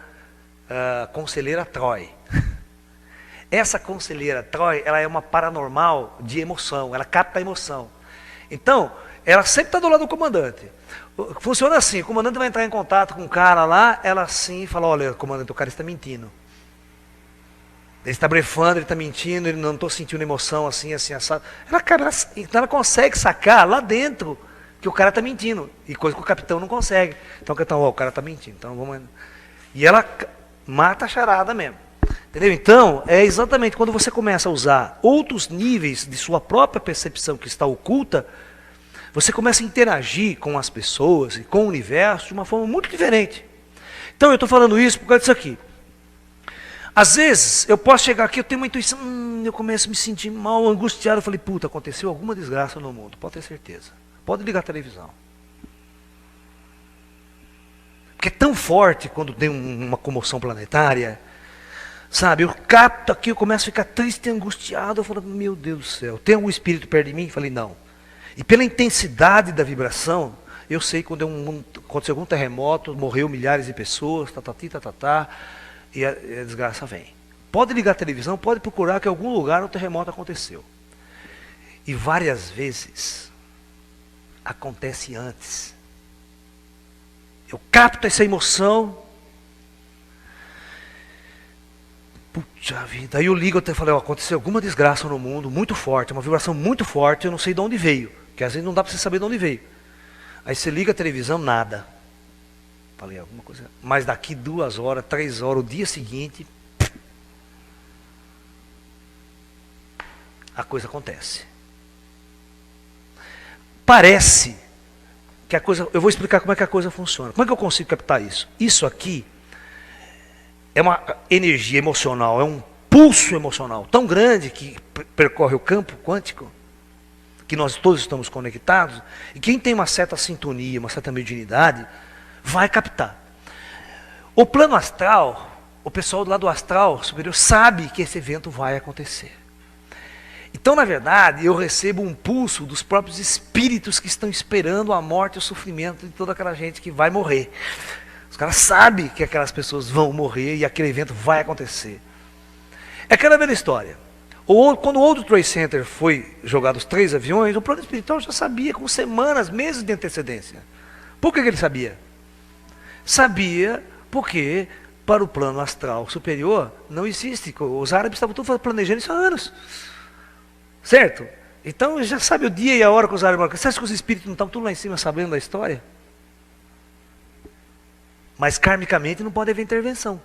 Conselheira Troy. Essa conselheira Troy, ela é uma paranormal de emoção, ela capta a emoção. Então, ela sempre está do lado do comandante. Funciona assim, o comandante vai entrar em contato com um cara lá, ela assim fala, olha, comandante, o cara está mentindo. Ele está blefando, ele está mentindo, ele não estou sentindo emoção assim, assado. Ela consegue sacar lá dentro que o cara está mentindo. E coisa que o capitão não consegue. Então o cara está mentindo. Então vamos... E ela mata a charada mesmo. Entendeu? Então, é exatamente quando você começa a usar outros níveis de sua própria percepção que está oculta, você começa a interagir com as pessoas e com o universo de uma forma muito diferente. Então, eu estou falando isso por causa disso aqui. Às vezes, eu posso chegar aqui, eu tenho uma intuição, eu começo a me sentir mal, angustiado. Eu falei, puta, aconteceu alguma desgraça no mundo. Pode ter certeza. Pode ligar a televisão. Porque é tão forte quando tem uma comoção planetária. Sabe, eu capto aqui, eu começo a ficar triste e angustiado. Eu falo, meu Deus do céu, tem algum espírito perto de mim? Eu falei, não. E pela intensidade da vibração, eu sei quando aconteceu algum terremoto, morreu milhares de pessoas, e a desgraça vem. Pode ligar a televisão, pode procurar que em algum lugar o terremoto aconteceu. E várias vezes acontece antes. Eu capto essa emoção. Puxa vida, aí eu ligo até falei, aconteceu alguma desgraça no mundo, muito forte, uma vibração muito forte, eu não sei de onde veio, que às vezes não dá para você saber de onde veio. Aí você liga a televisão, nada. Falei, alguma coisa, mas daqui 2 horas, 3 horas, o dia seguinte, a coisa acontece. Parece que a coisa, eu vou explicar como é que a coisa funciona. Como é que eu consigo captar isso? Isso aqui é uma energia emocional, é um pulso emocional tão grande que percorre o campo quântico, que nós todos estamos conectados, e quem tem uma certa sintonia, uma certa mediunidade, vai captar. O plano astral, o pessoal do lado astral superior sabe que esse evento vai acontecer. Então, na verdade, eu recebo um pulso dos próprios espíritos que estão esperando a morte e o sofrimento de toda aquela gente que vai morrer. Os caras sabem que aquelas pessoas vão morrer e aquele evento vai acontecer. É aquela velha história. Quando o World Trade Center foi jogado os 3 aviões, o plano espiritual já sabia com semanas, meses de antecedência. Por que ele sabia? Sabia porque para o plano astral superior não existe. Os árabes estavam todos planejando isso há anos. Certo? Então já sabe o dia e a hora que os árabes... Você acha que os espíritos não estão tudo lá em cima sabendo da história? Mas karmicamente não pode haver intervenção.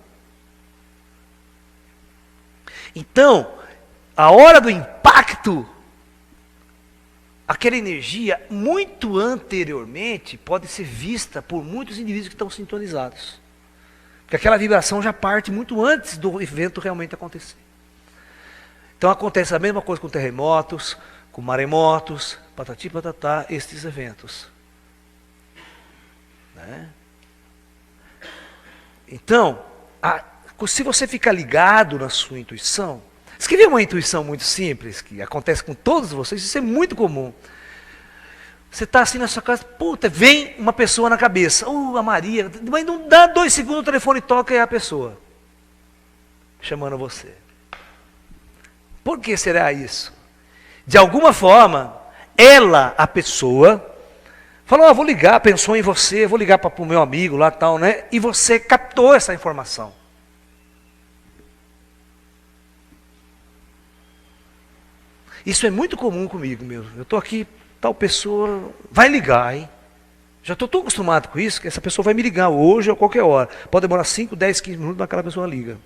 Então, a hora do impacto, aquela energia muito anteriormente pode ser vista por muitos indivíduos que estão sintonizados. Porque aquela vibração já parte muito antes do evento realmente acontecer. Então acontece a mesma coisa com terremotos, com maremotos, patati patatá, estes eventos. Né? Então, se você ficar ligado na sua intuição, escrever uma intuição muito simples, que acontece com todos vocês, isso é muito comum. Você está assim na sua casa, puta, vem uma pessoa na cabeça, a Maria, mas não dá 2 segundos, o telefone toca e é a pessoa chamando você. Por que será isso? De alguma forma, a pessoa, falou, vou ligar, pensou em você, vou ligar para o meu amigo lá tal, né? E você captou essa informação. Isso é muito comum comigo mesmo. Eu estou aqui, tal pessoa vai ligar, hein? Já estou tão acostumado com isso que essa pessoa vai me ligar hoje ou qualquer hora. Pode demorar 5, 10, 15 minutos, mas aquela pessoa liga.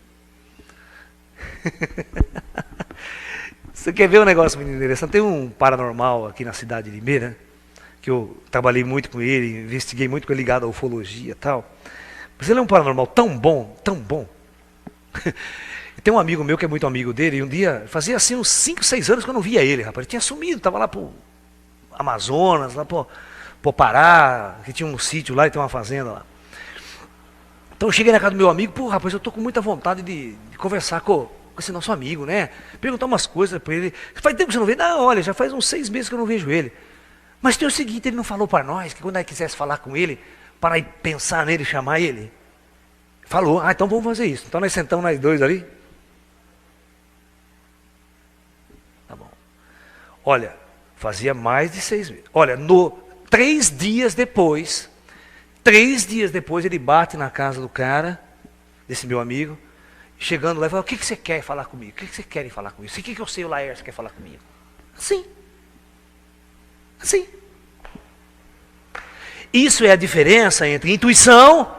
Você quer ver um negócio muito interessante? Tem um paranormal aqui na cidade de Limeira, que eu trabalhei muito com ele, investiguei muito com ele ligado à ufologia e tal. Mas ele é um paranormal tão bom, tão bom. Tem um amigo meu que é muito amigo dele, e um dia, fazia assim uns 5, 6 anos que eu não via ele, rapaz. Ele tinha sumido, estava lá pro Amazonas, lá pro Pará, que tinha um sítio lá e tem uma fazenda lá. Então eu cheguei na casa do meu amigo, rapaz, eu estou com muita vontade de conversar com esse nosso amigo, né? Perguntar umas coisas para ele. Faz tempo que você não vê? Não, olha, já faz uns 6 meses que eu não vejo ele. Mas tem o seguinte, ele não falou para nós, que quando ele quisesse falar com ele, para ir pensar nele, chamar ele. Falou, então vamos fazer isso. Então nós sentamos nós dois ali. Tá bom. Olha, fazia mais de 6 meses. Olha, 3 dias depois, ele bate na casa do cara, desse meu amigo, chegando lá e fala, o que você quer falar comigo? O que você quer falar comigo? O que eu sei, o Laércio quer falar comigo? Assim. Assim. Isso é a diferença entre intuição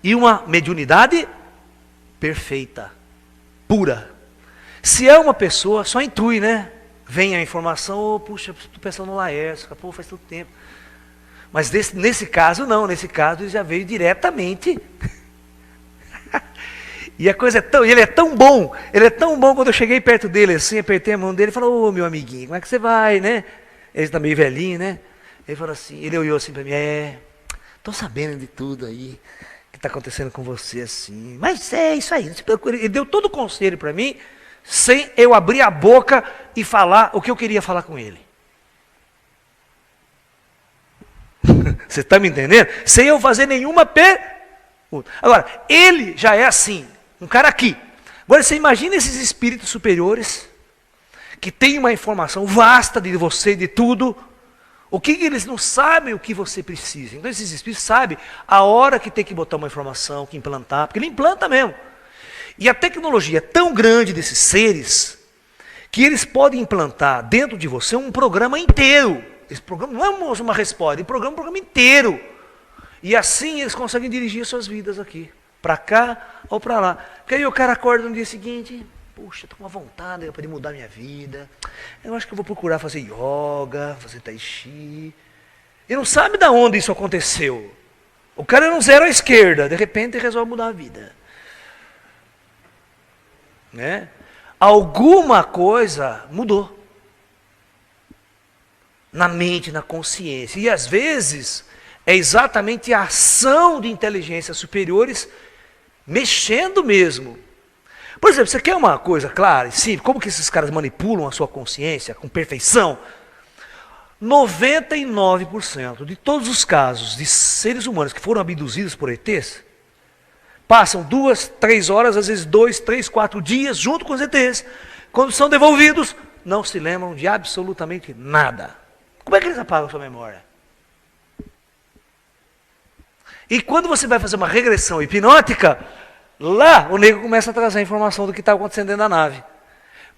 e uma mediunidade perfeita. pura. Se é uma pessoa, só intui, né? Vem a informação, oh, puxa, estou pensando no Laércio, pô, faz tanto tempo. Mas nesse caso não, nesse caso ele já veio diretamente. E a coisa ele é tão bom, quando eu cheguei perto dele assim, apertei a mão dele e falou, ô meu amiguinho, como é que você vai, né? Ele está meio velhinho, né? Ele falou assim, ele olhou assim para mim, estou sabendo de tudo aí, que está acontecendo com você assim, mas é isso aí, não se preocupe. Ele deu todo o conselho para mim, sem eu abrir a boca e falar o que eu queria falar com ele. Você está me entendendo? Sem eu fazer nenhuma pergunta. Agora, ele já é assim, um cara aqui. Agora você imagina esses espíritos superiores, que têm uma informação vasta de você, de tudo. O que eles não sabem o que você precisa. Então esses espíritos sabem a hora que tem que botar uma informação, que implantar, porque ele implanta mesmo. E a tecnologia é tão grande desses seres, que eles podem implantar dentro de você um programa inteiro. Esse programa não é uma resposta, ele programa um programa inteiro. E assim eles conseguem dirigir suas vidas aqui, para cá ou para lá. Porque aí o cara acorda no dia seguinte, puxa, estou com uma vontade para mudar minha vida. Eu acho que eu vou procurar fazer yoga, fazer tai chi. E não sabe de onde isso aconteceu. O cara era um zero à esquerda, de repente resolve mudar a vida. Né? Alguma coisa mudou. Na mente, na consciência. E às vezes é exatamente a ação de inteligências superiores mexendo mesmo. Por exemplo, você quer uma coisa clara e simples, como que esses caras manipulam a sua consciência com perfeição? 99% de todos os casos de seres humanos que foram abduzidos por ETs, passam 2, 3 horas, às vezes 2, 3, 4 dias junto com os ETs. Quando são devolvidos, não se lembram de absolutamente nada. Como é que eles apagam a sua memória? E quando você vai fazer uma regressão hipnótica, lá o nego começa a trazer a informação do que está acontecendo dentro da nave.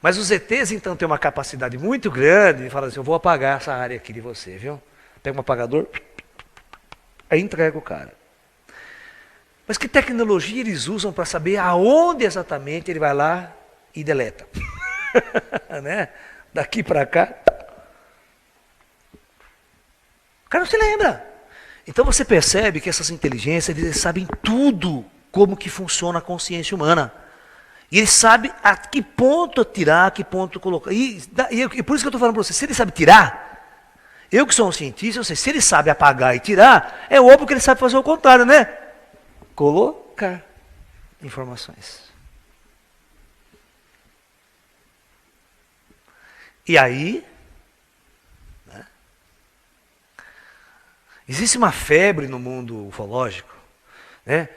Mas os ETs então têm uma capacidade muito grande de falar assim, eu vou apagar essa área aqui de você, viu? Pega um apagador, aí entrega o cara. Mas que tecnologia eles usam para saber aonde exatamente ele vai lá e deleta? Né? Daqui para cá. O cara não se lembra. Então você percebe que essas inteligências, eles sabem tudo como que funciona a consciência humana. E ele sabe a que ponto atirar, a que ponto colocar. E por isso que eu estou falando para você, se ele sabe tirar, eu que sou um cientista, eu sei, se ele sabe apagar e tirar, é óbvio que ele sabe fazer o contrário, né? Colocar informações. E aí, né, existe uma febre no mundo ufológico, né?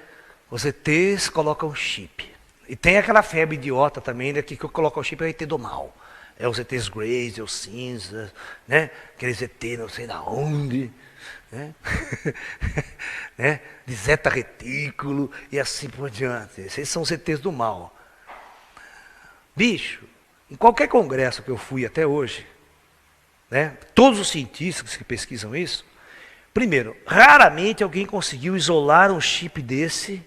Os ETs colocam chip. E tem aquela febre idiota também, né, que coloca o chip é ET do mal. É os ETs greys, é os cinzas, né? Aqueles ET não sei da onde, né? Né? De zeta retículo e assim por diante. Esses são os ETs do mal. Bicho, em qualquer congresso que eu fui até hoje, né? Todos os cientistas que pesquisam isso, primeiro, raramente alguém conseguiu isolar um chip desse.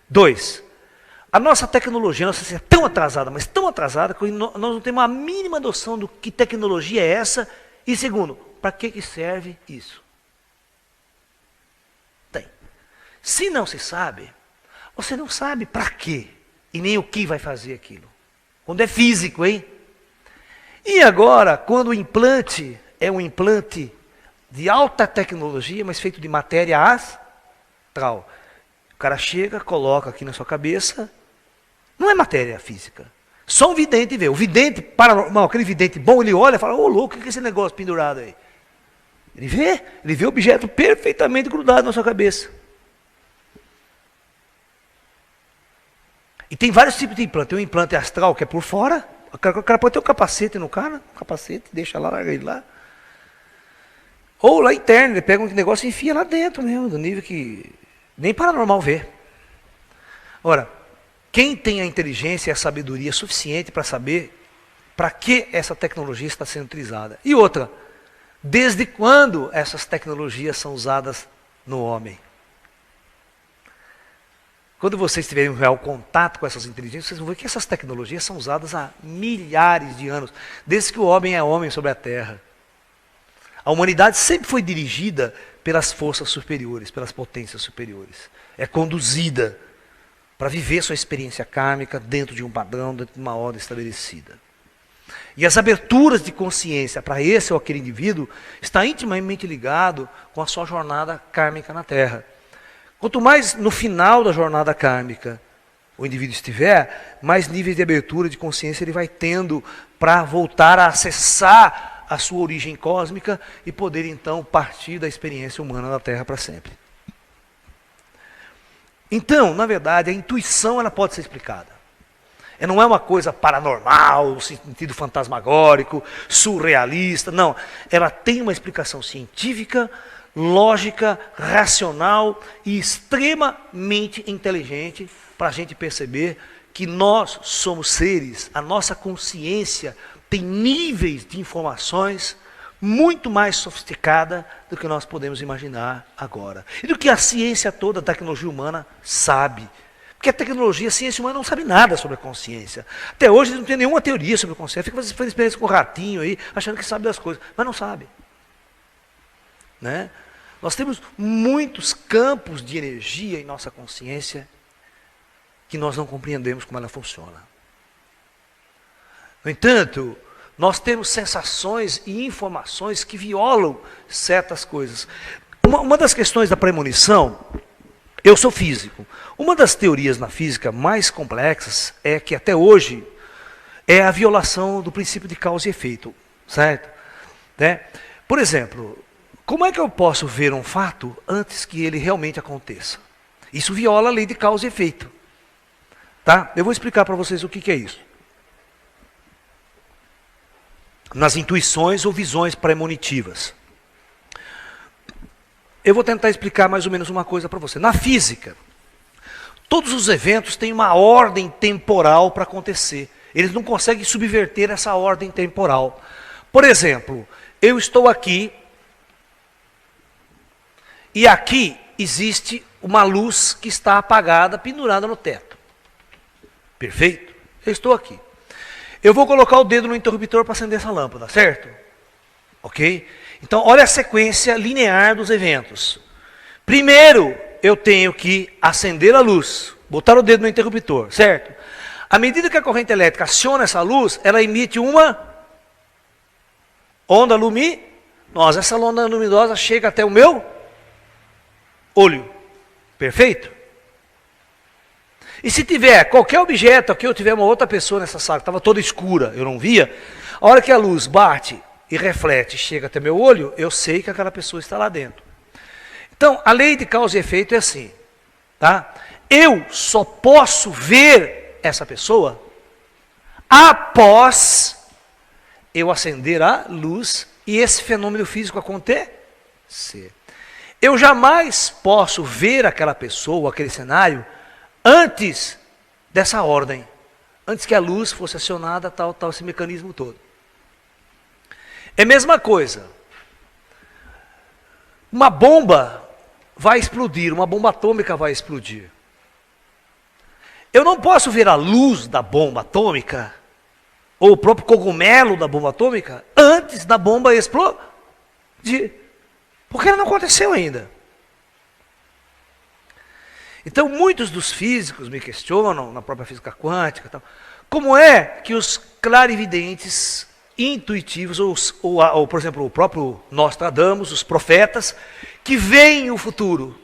2, a nossa tecnologia, nossa ciência é tão atrasada, mas tão atrasada, que nós não temos a mínima noção do que tecnologia é essa. E segundo, para que serve isso? Tem. Se não se sabe, você não sabe para quê e nem o que vai fazer aquilo. Quando é físico, hein? E agora, quando o implante é um implante de alta tecnologia, mas feito de matéria astral. O cara chega, coloca aqui na sua cabeça, não é matéria física. Só um vidente vê. O vidente paranormal, aquele vidente bom, ele olha e fala, ô louco, o que é esse negócio pendurado aí? Ele vê o objeto perfeitamente grudado na sua cabeça. E tem vários tipos de implante. Tem um implante astral que é por fora. O cara pode ter um capacete no cara, deixa lá, larga ele lá. Ou lá interno, ele pega um negócio e enfia lá dentro mesmo, do nível que nem paranormal vê. Ora, quem tem a inteligência e a sabedoria suficiente para saber para que essa tecnologia está sendo utilizada? E outra, desde quando essas tecnologias são usadas no homem? Quando vocês tiverem um real contato com essas inteligências, vocês vão ver que essas tecnologias são usadas há milhares de anos, desde que o homem é homem sobre a Terra. A humanidade sempre foi dirigida pelas forças superiores, pelas potências superiores. É conduzida para viver sua experiência kármica dentro de um padrão, dentro de uma ordem estabelecida. E as aberturas de consciência para esse ou aquele indivíduo está intimamente ligado com a sua jornada kármica na Terra. Quanto mais no final da jornada kármica o indivíduo estiver, mais níveis de abertura de consciência ele vai tendo para voltar a acessar a sua origem cósmica e poder então partir da experiência humana da Terra para sempre. Então, na verdade, a intuição ela pode ser explicada. Não é uma coisa paranormal, no sentido fantasmagórico, surrealista, não. Ela tem uma explicação científica, lógica, racional e extremamente inteligente para a gente perceber que nós somos seres, a nossa consciência tem níveis de informações muito mais sofisticada do que nós podemos imaginar agora. E do que a ciência toda, a tecnologia humana, sabe. Porque a tecnologia, a ciência humana não sabe nada sobre a consciência. Até hoje não tem nenhuma teoria sobre a consciência. Fica fazendo experiência com o ratinho aí, achando que sabe das coisas, mas não sabe. Né? Nós temos muitos campos de energia em nossa consciência que nós não compreendemos como ela funciona. No entanto, nós temos sensações e informações que violam certas coisas. Uma das questões da premonição, eu sou físico. Uma das teorias na física mais complexas é que até hoje é a violação do princípio de causa e efeito, certo? Né? Por exemplo, como é que eu posso ver um fato antes que ele realmente aconteça? Isso viola a lei de causa e efeito. Tá? Eu vou explicar para vocês o que é isso. Nas intuições ou visões premonitivas. Eu vou tentar explicar mais ou menos uma coisa para você. Na física, todos os eventos têm uma ordem temporal para acontecer. Eles não conseguem subverter essa ordem temporal. Por exemplo, eu estou aqui e aqui existe uma luz que está apagada, pendurada no teto. Perfeito? Eu estou aqui. Eu vou colocar o dedo no interruptor para acender essa lâmpada, certo? Ok? Então, olha a sequência linear dos eventos. Primeiro, eu tenho que acender a luz, botar o dedo no interruptor, certo? À medida que a corrente elétrica aciona essa luz, ela emite uma onda luminosa. Essa onda luminosa chega até o meu olho. Perfeito? E se tiver qualquer objeto aqui, eu tiver uma outra pessoa nessa sala, que estava toda escura, eu não via, a hora que a luz bate e reflete, chega até meu olho, eu sei que aquela pessoa está lá dentro. Então, a lei de causa e efeito é assim, tá? Eu só posso ver essa pessoa após eu acender a luz e esse fenômeno físico acontecer. Eu jamais posso ver aquela pessoa, aquele cenário, antes dessa ordem, antes que a luz fosse acionada, tal, esse mecanismo todo. É a mesma coisa. Uma bomba vai explodir, uma bomba atômica vai explodir. Eu não posso ver a luz da bomba atômica, ou o próprio cogumelo da bomba atômica, antes da bomba explodir. Porque ela não aconteceu ainda. Então, muitos dos físicos me questionam, na própria física quântica, tal, como é que os clarividentes intuitivos, ou, por exemplo, o próprio Nostradamus, os profetas, que veem o futuro,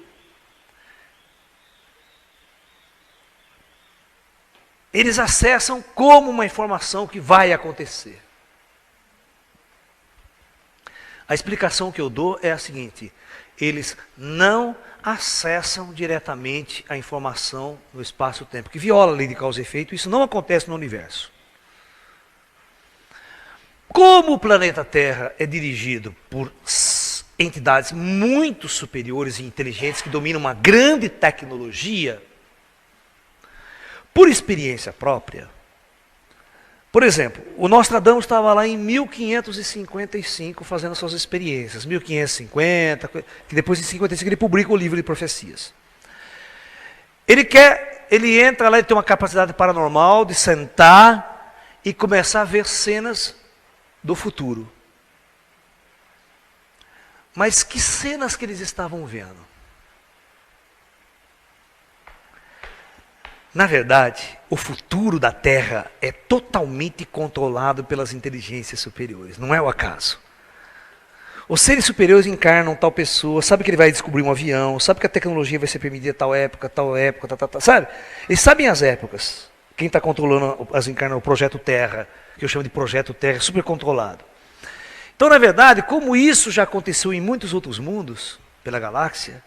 eles acessam como uma informação que vai acontecer. A explicação que eu dou é a seguinte: eles não acessam diretamente a informação no espaço-tempo, que viola a lei de causa e efeito. Isso não acontece no universo. Como o planeta Terra é dirigido por entidades muito superiores e inteligentes que dominam uma grande tecnologia, por experiência própria, por exemplo, o Nostradamus estava lá em 1555 fazendo suas experiências, 1550, que depois em 55 ele publica o livro de profecias. Ele entra lá e tem uma capacidade paranormal de sentar e começar a ver cenas do futuro. Mas que cenas que eles estavam vendo? Na verdade, o futuro da Terra é totalmente controlado pelas inteligências superiores, não é o acaso. Os seres superiores encarnam tal pessoa, sabe que ele vai descobrir um avião, sabe que a tecnologia vai ser permitida tal época, sabe? Eles sabem as épocas. Quem está controlando o projeto Terra, que eu chamo de projeto Terra, é super controlado. Então, na verdade, como isso já aconteceu em muitos outros mundos, pela galáxia,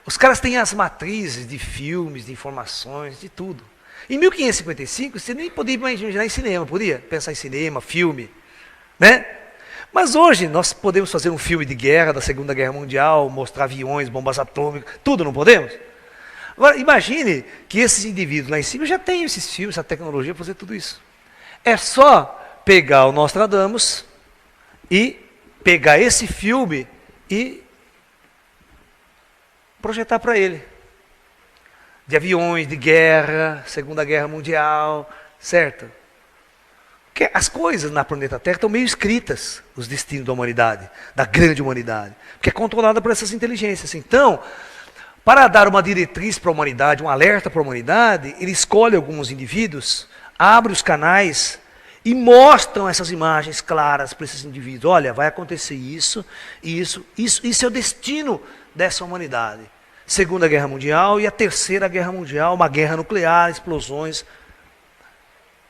os caras têm as matrizes de filmes, de informações, de tudo. Em 1555, você nem podia imaginar em cinema, podia pensar em cinema, filme, né? Mas hoje nós podemos fazer um filme de guerra, da Segunda Guerra Mundial, mostrar aviões, bombas atômicas, tudo, não podemos? Agora, imagine que esses indivíduos lá em cima já têm esses filmes, essa tecnologia para fazer tudo isso. É só pegar o Nostradamus e pegar esse filme e projetar para ele. De aviões, de guerra, Segunda Guerra Mundial, certo? Porque as coisas na planeta Terra estão meio escritas, os destinos da humanidade, da grande humanidade, porque é controlada por essas inteligências. Então, para dar uma diretriz para a humanidade, um alerta para a humanidade, ele escolhe alguns indivíduos, abre os canais e mostram essas imagens claras para esses indivíduos. Olha, vai acontecer isso é o destino dessa humanidade. Segunda Guerra Mundial e a Terceira Guerra Mundial, uma guerra nuclear, explosões,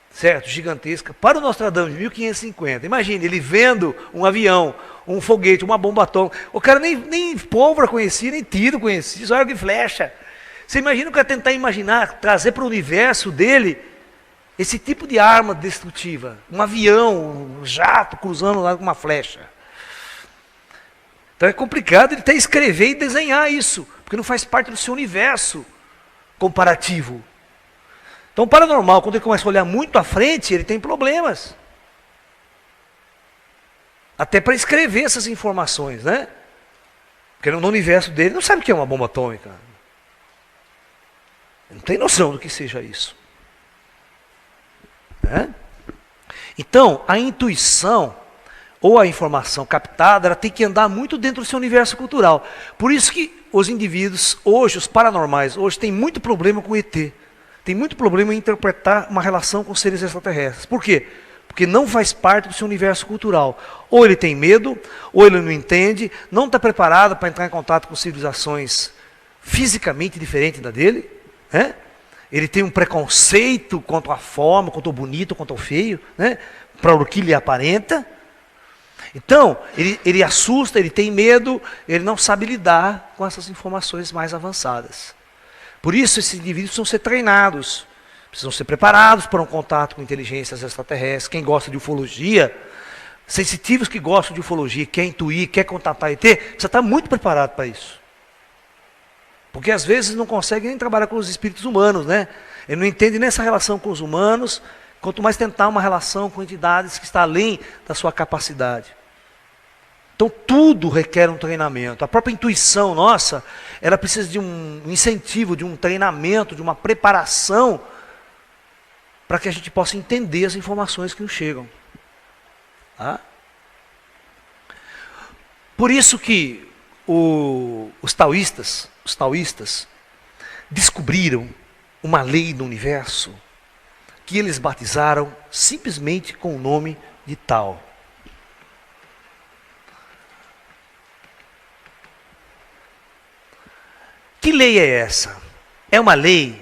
certo? Gigantesca. Para o Nostradamus de 1550, imagine, ele vendo um avião, um foguete, uma bomba atômica. O cara nem pólvora conhecia, nem tiro conhecia, só arco e flecha. Você imagina o cara tentar imaginar, trazer para o universo dele esse tipo de arma destrutiva. Um avião, um jato cruzando lá com uma flecha. Então é complicado ele até escrever e desenhar isso, porque não faz parte do seu universo comparativo. Então o paranormal, quando ele começa a olhar muito à frente, ele tem problemas. Até para escrever essas informações, né? Porque no universo dele não sabe o que é uma bomba atômica. Não tem noção do que seja isso. Né? Então, a intuição ou a informação captada, ela tem que andar muito dentro do seu universo cultural. Por isso que os indivíduos, hoje, os paranormais, hoje têm muito problema com ET. Tem muito problema em interpretar uma relação com seres extraterrestres. Por quê? Porque não faz parte do seu universo cultural. Ou ele tem medo, ou ele não entende, não está preparado para entrar em contato com civilizações fisicamente diferentes da dele. Né? Ele tem um preconceito quanto à forma, quanto ao bonito, quanto ao feio, né? Para o que lhe aparenta. Então, ele assusta, ele tem medo, ele não sabe lidar com essas informações mais avançadas. Por isso, esses indivíduos precisam ser treinados, precisam ser preparados para um contato com inteligências extraterrestres. Quem gosta de ufologia, sensitivos que gostam de ufologia, quer intuir, quer contatar ET, precisa estar muito preparado para isso. Porque às vezes não consegue nem trabalhar com os espíritos humanos, né? Ele não entende nessa relação com os humanos, quanto mais tentar uma relação com entidades que está além da sua capacidade. Então tudo requer um treinamento. A própria intuição nossa, ela precisa de um incentivo, de um treinamento, de uma preparação para que a gente possa entender as informações que nos chegam. Tá? Por isso que os taoístas descobriram uma lei no universo que eles batizaram simplesmente com o nome de Tao. Que lei é essa? É uma lei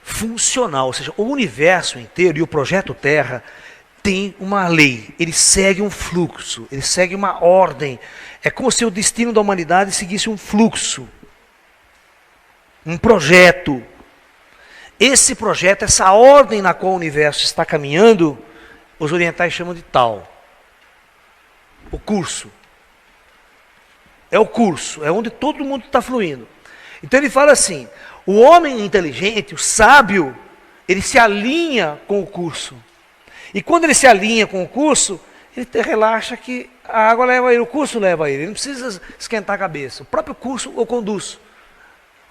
funcional, ou seja, o universo inteiro e o projeto Terra tem uma lei, ele segue um fluxo, ele segue uma ordem. É como se o destino da humanidade seguisse um fluxo, um projeto. Esse projeto, essa ordem na qual o universo está caminhando, os orientais chamam de Tao. O curso. É o curso, é onde todo mundo está fluindo. Então ele fala assim, o homem inteligente, o sábio, ele se alinha com o curso. E quando ele se alinha com o curso, ele relaxa que a água leva ele, o curso leva ele não precisa esquentar a cabeça. O próprio curso o conduz.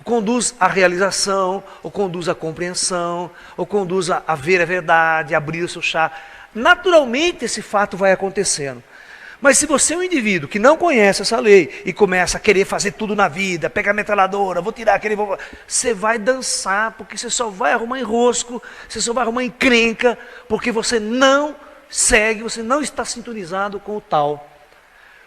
ou conduz à realização, ou conduz à compreensão, ou conduz a ver a verdade, a abrir o seu chakra. Naturalmente esse fato vai acontecendo. Mas se você é um indivíduo que não conhece essa lei e começa a querer fazer tudo na vida, pegar a metralhadora, vou tirar aquele... Você vai dançar, porque você só vai arrumar enrosco, você só vai arrumar encrenca, porque você não segue, você não está sintonizado com o tal.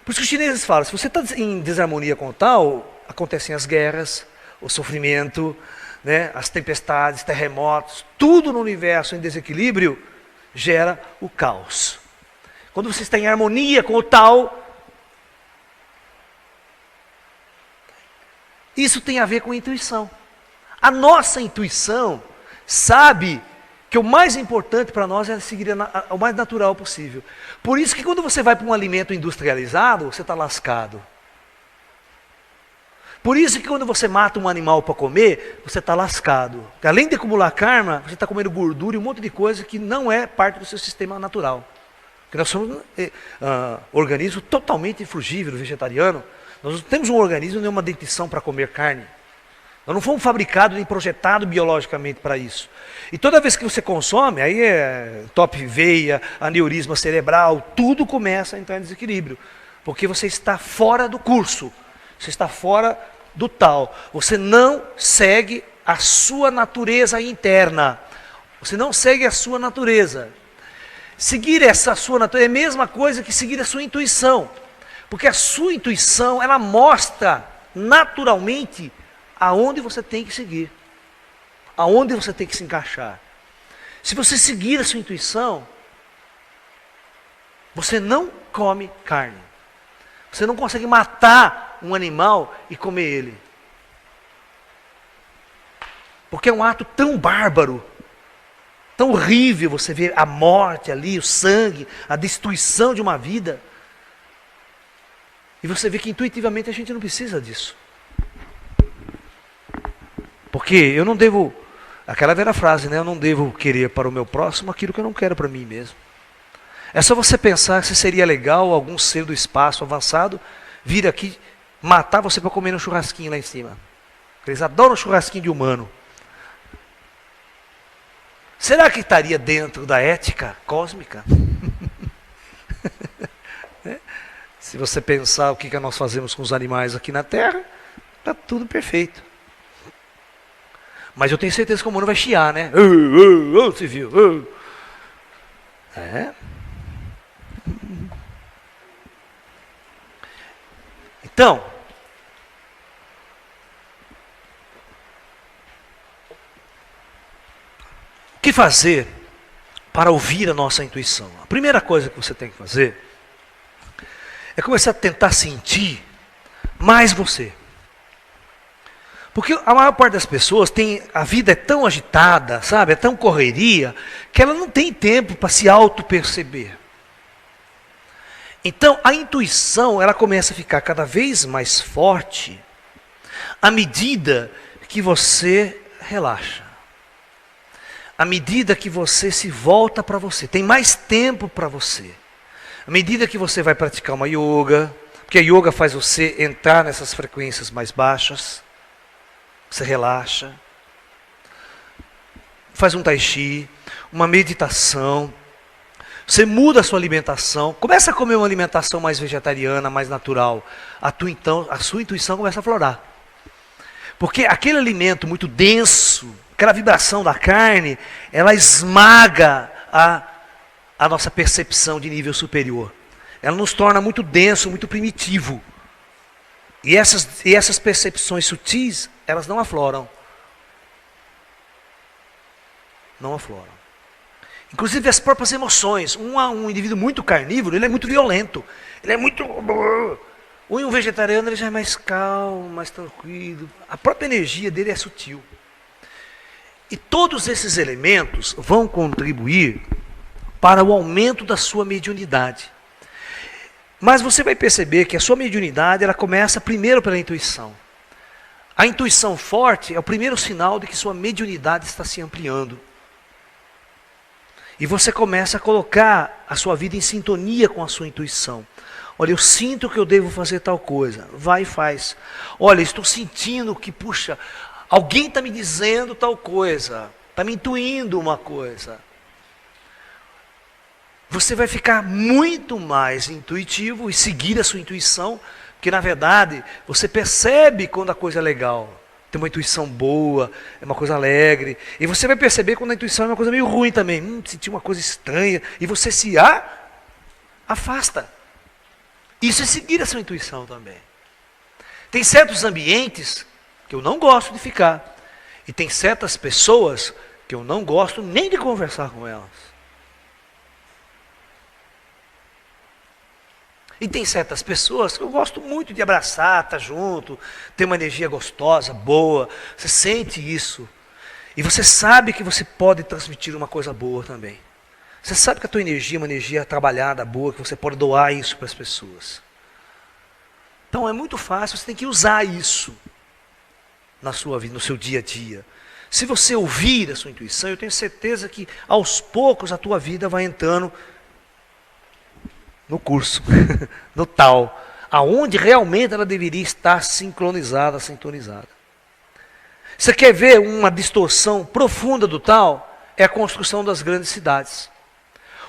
Por isso que os chineses falam, se você está em desarmonia com o tal, acontecem as guerras, o sofrimento, né, as tempestades, terremotos, tudo no universo em desequilíbrio gera o caos. Quando você está em harmonia com o tal, isso tem a ver com intuição. A nossa intuição sabe que o mais importante para nós é seguir o mais natural possível. Por isso que quando você vai para um alimento industrializado, você está lascado. Por isso que quando você mata um animal para comer, você está lascado. Porque além de acumular karma, você está comendo gordura e um monte de coisa que não é parte do seu sistema natural. Porque nós somos organismo totalmente frugívoro, vegetariano. Nós não temos um organismo nem uma dentição para comer carne. Nós não fomos fabricados nem projetados biologicamente para isso. E toda vez que você consome, aí é top veia, aneurisma cerebral, tudo começa a entrar em desequilíbrio. Porque você está fora do curso. Você está fora do tal. Você não segue a sua natureza interna. Você não segue a sua natureza. Seguir essa sua natureza é a mesma coisa que seguir a sua intuição. Porque a sua intuição, ela mostra naturalmente aonde você tem que seguir. Aonde você tem que se encaixar. Se você seguir a sua intuição, você não come carne. Você não consegue matar um animal e comer ele. Porque é um ato tão bárbaro, tão horrível você ver a morte ali, o sangue, a destruição de uma vida. E você vê que intuitivamente a gente não precisa disso. Porque eu não devo, aquela velha frase, né? Eu não devo querer para o meu próximo aquilo que eu não quero para mim mesmo. É só você pensar se seria legal algum ser do espaço avançado vir aqui matar você para comer um churrasquinho lá em cima. Eles adoram churrasquinho de humano. Será que estaria dentro da ética cósmica? Se você pensar o que nós fazemos com os animais aqui na Terra, está tudo perfeito. Mas eu tenho certeza que o humano vai chiar, né? Você viu? É. Então, o que fazer para ouvir a nossa intuição? A primeira coisa que você tem que fazer é começar a tentar sentir mais você. Porque a maior parte das pessoas a vida é tão agitada, sabe? É tão correria, que ela não tem tempo para se auto-perceber. Então, a intuição, ela começa a ficar cada vez mais forte à medida que você relaxa. À medida que você se volta para você, tem mais tempo para você. À medida que você vai praticar uma yoga, porque a yoga faz você entrar nessas frequências mais baixas, você relaxa, faz um tai chi, uma meditação, você muda a sua alimentação, começa a comer uma alimentação mais vegetariana, mais natural, a sua intuição começa a aflorar. Porque aquele alimento muito denso, aquela vibração da carne, ela esmaga a nossa percepção de nível superior. Ela nos torna muito denso, muito primitivo. E essas percepções sutis, elas não afloram. Não afloram. Inclusive as próprias emoções. Um indivíduo muito carnívoro, ele é muito violento. Ele é muito... Um vegetariano, ele já é mais calmo, mais tranquilo. A própria energia dele é sutil. E todos esses elementos vão contribuir para o aumento da sua mediunidade. Mas você vai perceber que a sua mediunidade, ela começa primeiro pela intuição. A intuição forte é o primeiro sinal de que sua mediunidade está se ampliando. E você começa a colocar a sua vida em sintonia com a sua intuição. Olha, eu sinto que eu devo fazer tal coisa. Vai e faz. Olha, estou sentindo que, puxa, alguém está me dizendo tal coisa. Está me intuindo uma coisa. Você vai ficar muito mais intuitivo e seguir a sua intuição, porque na verdade você percebe quando a coisa é legal. Tem uma intuição boa, é uma coisa alegre. E você vai perceber quando a intuição é uma coisa meio ruim também. Sentir uma coisa estranha. E você se afasta. Isso é seguir a sua intuição também. Tem certos ambientes que eu não gosto de ficar. E tem certas pessoas que eu não gosto nem de conversar com elas. E tem certas pessoas que eu gosto muito de abraçar, estar junto, ter uma energia gostosa, boa. Você sente isso. E você sabe que você pode transmitir uma coisa boa também. Você sabe que a tua energia é uma energia trabalhada, boa, que você pode doar isso para as pessoas. Então é muito fácil, você tem que usar isso na sua vida, no seu dia a dia. Se você ouvir a sua intuição, eu tenho certeza que aos poucos a tua vida vai entrando no curso, no tal, aonde realmente ela deveria estar sincronizada, sintonizada. Você quer ver uma distorção profunda do tal? É a construção das grandes cidades.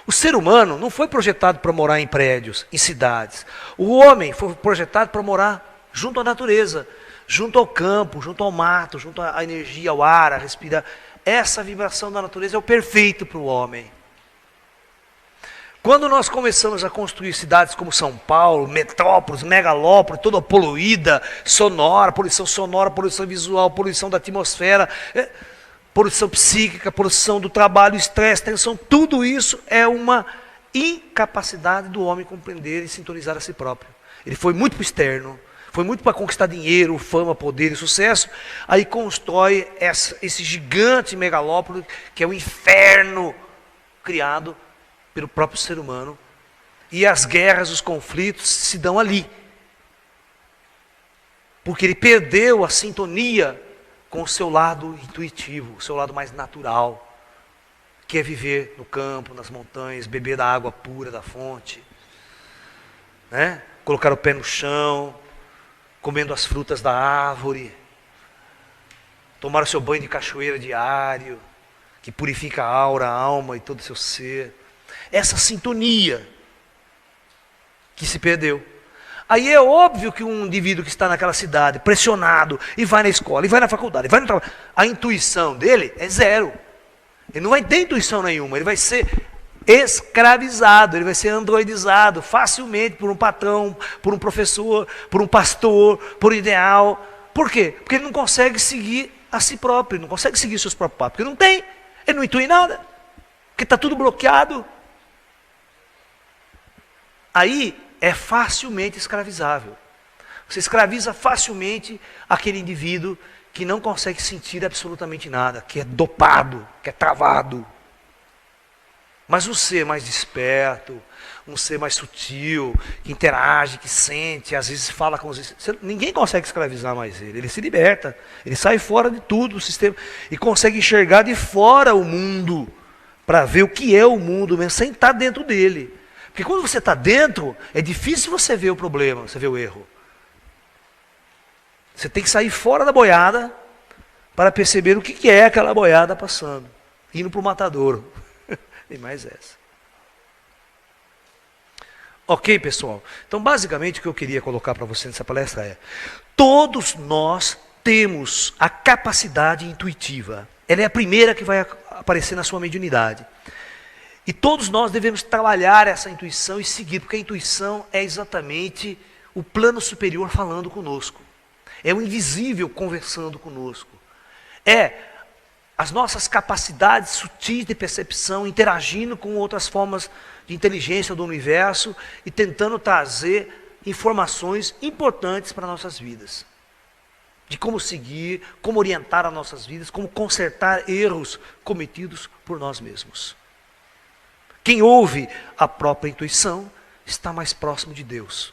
O ser humano não foi projetado para morar em prédios, em cidades. O homem foi projetado para morar junto à natureza, junto ao campo, junto ao mato, junto à energia, ao ar, a respirar. Essa vibração da natureza é o perfeito para o homem. Quando nós começamos a construir cidades como São Paulo, metrópoles, megalópolis, toda poluída, sonora, poluição visual, poluição da atmosfera, poluição psíquica, poluição do trabalho, estresse, tensão, tudo isso é uma incapacidade do homem compreender e sintonizar a si próprio. Ele foi muito para o externo, foi muito para conquistar dinheiro, fama, poder e sucesso, aí constrói esse gigante megalópole que é o inferno criado pelo próprio ser humano, e as guerras, os conflitos se dão ali, porque ele perdeu a sintonia com o seu lado intuitivo, o seu lado mais natural, que é viver no campo, nas montanhas, beber da água pura da fonte, né? Colocar o pé no chão, comendo as frutas da árvore, tomar o seu banho de cachoeira diário, que purifica a aura, a alma e todo o seu ser. Essa sintonia que se perdeu. Aí é óbvio que um indivíduo que está naquela cidade, pressionado, e vai na escola, e vai na faculdade, e vai no trabalho, a intuição dele é zero. Ele não vai ter intuição nenhuma, ele vai ser escravizado, ele vai ser androidizado facilmente por um patrão, por um professor, por um pastor, por um ideal. Por quê? Porque ele não consegue seguir a si próprio, ele não consegue seguir seus próprios passos, porque não tem, ele não intui nada, porque está tudo bloqueado. Aí é facilmente escravizável. Você escraviza facilmente aquele indivíduo que não consegue sentir absolutamente nada, que é dopado, que é travado. Mas um ser mais desperto, um ser mais sutil, que interage, que sente, às vezes fala com os... Ninguém consegue escravizar mais ele. Ele se liberta, ele sai fora de tudo, do sistema, e consegue enxergar de fora o mundo, para ver o que é o mundo mesmo, sem estar dentro dele. Porque quando você está dentro, é difícil você ver o problema, você ver o erro. Você tem que sair fora da boiada para perceber o que é aquela boiada passando. Indo para o matadouro. Tem mais essa. Ok, pessoal? Então, basicamente, o que eu queria colocar para você nessa palestra é: todos nós temos a capacidade intuitiva. Ela é a primeira que vai aparecer na sua mediunidade. E todos nós devemos trabalhar essa intuição e seguir, porque a intuição é exatamente o plano superior falando conosco. É o invisível conversando conosco. É as nossas capacidades sutis de percepção interagindo com outras formas de inteligência do universo e tentando trazer informações importantes para nossas vidas. De como seguir, como orientar as nossas vidas, como consertar erros cometidos por nós mesmos. Quem ouve a própria intuição está mais próximo de Deus.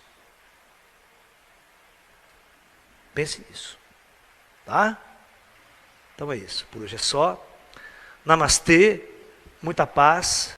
Pense nisso. Tá? Então é isso. Por hoje é só. Namastê. Muita paz.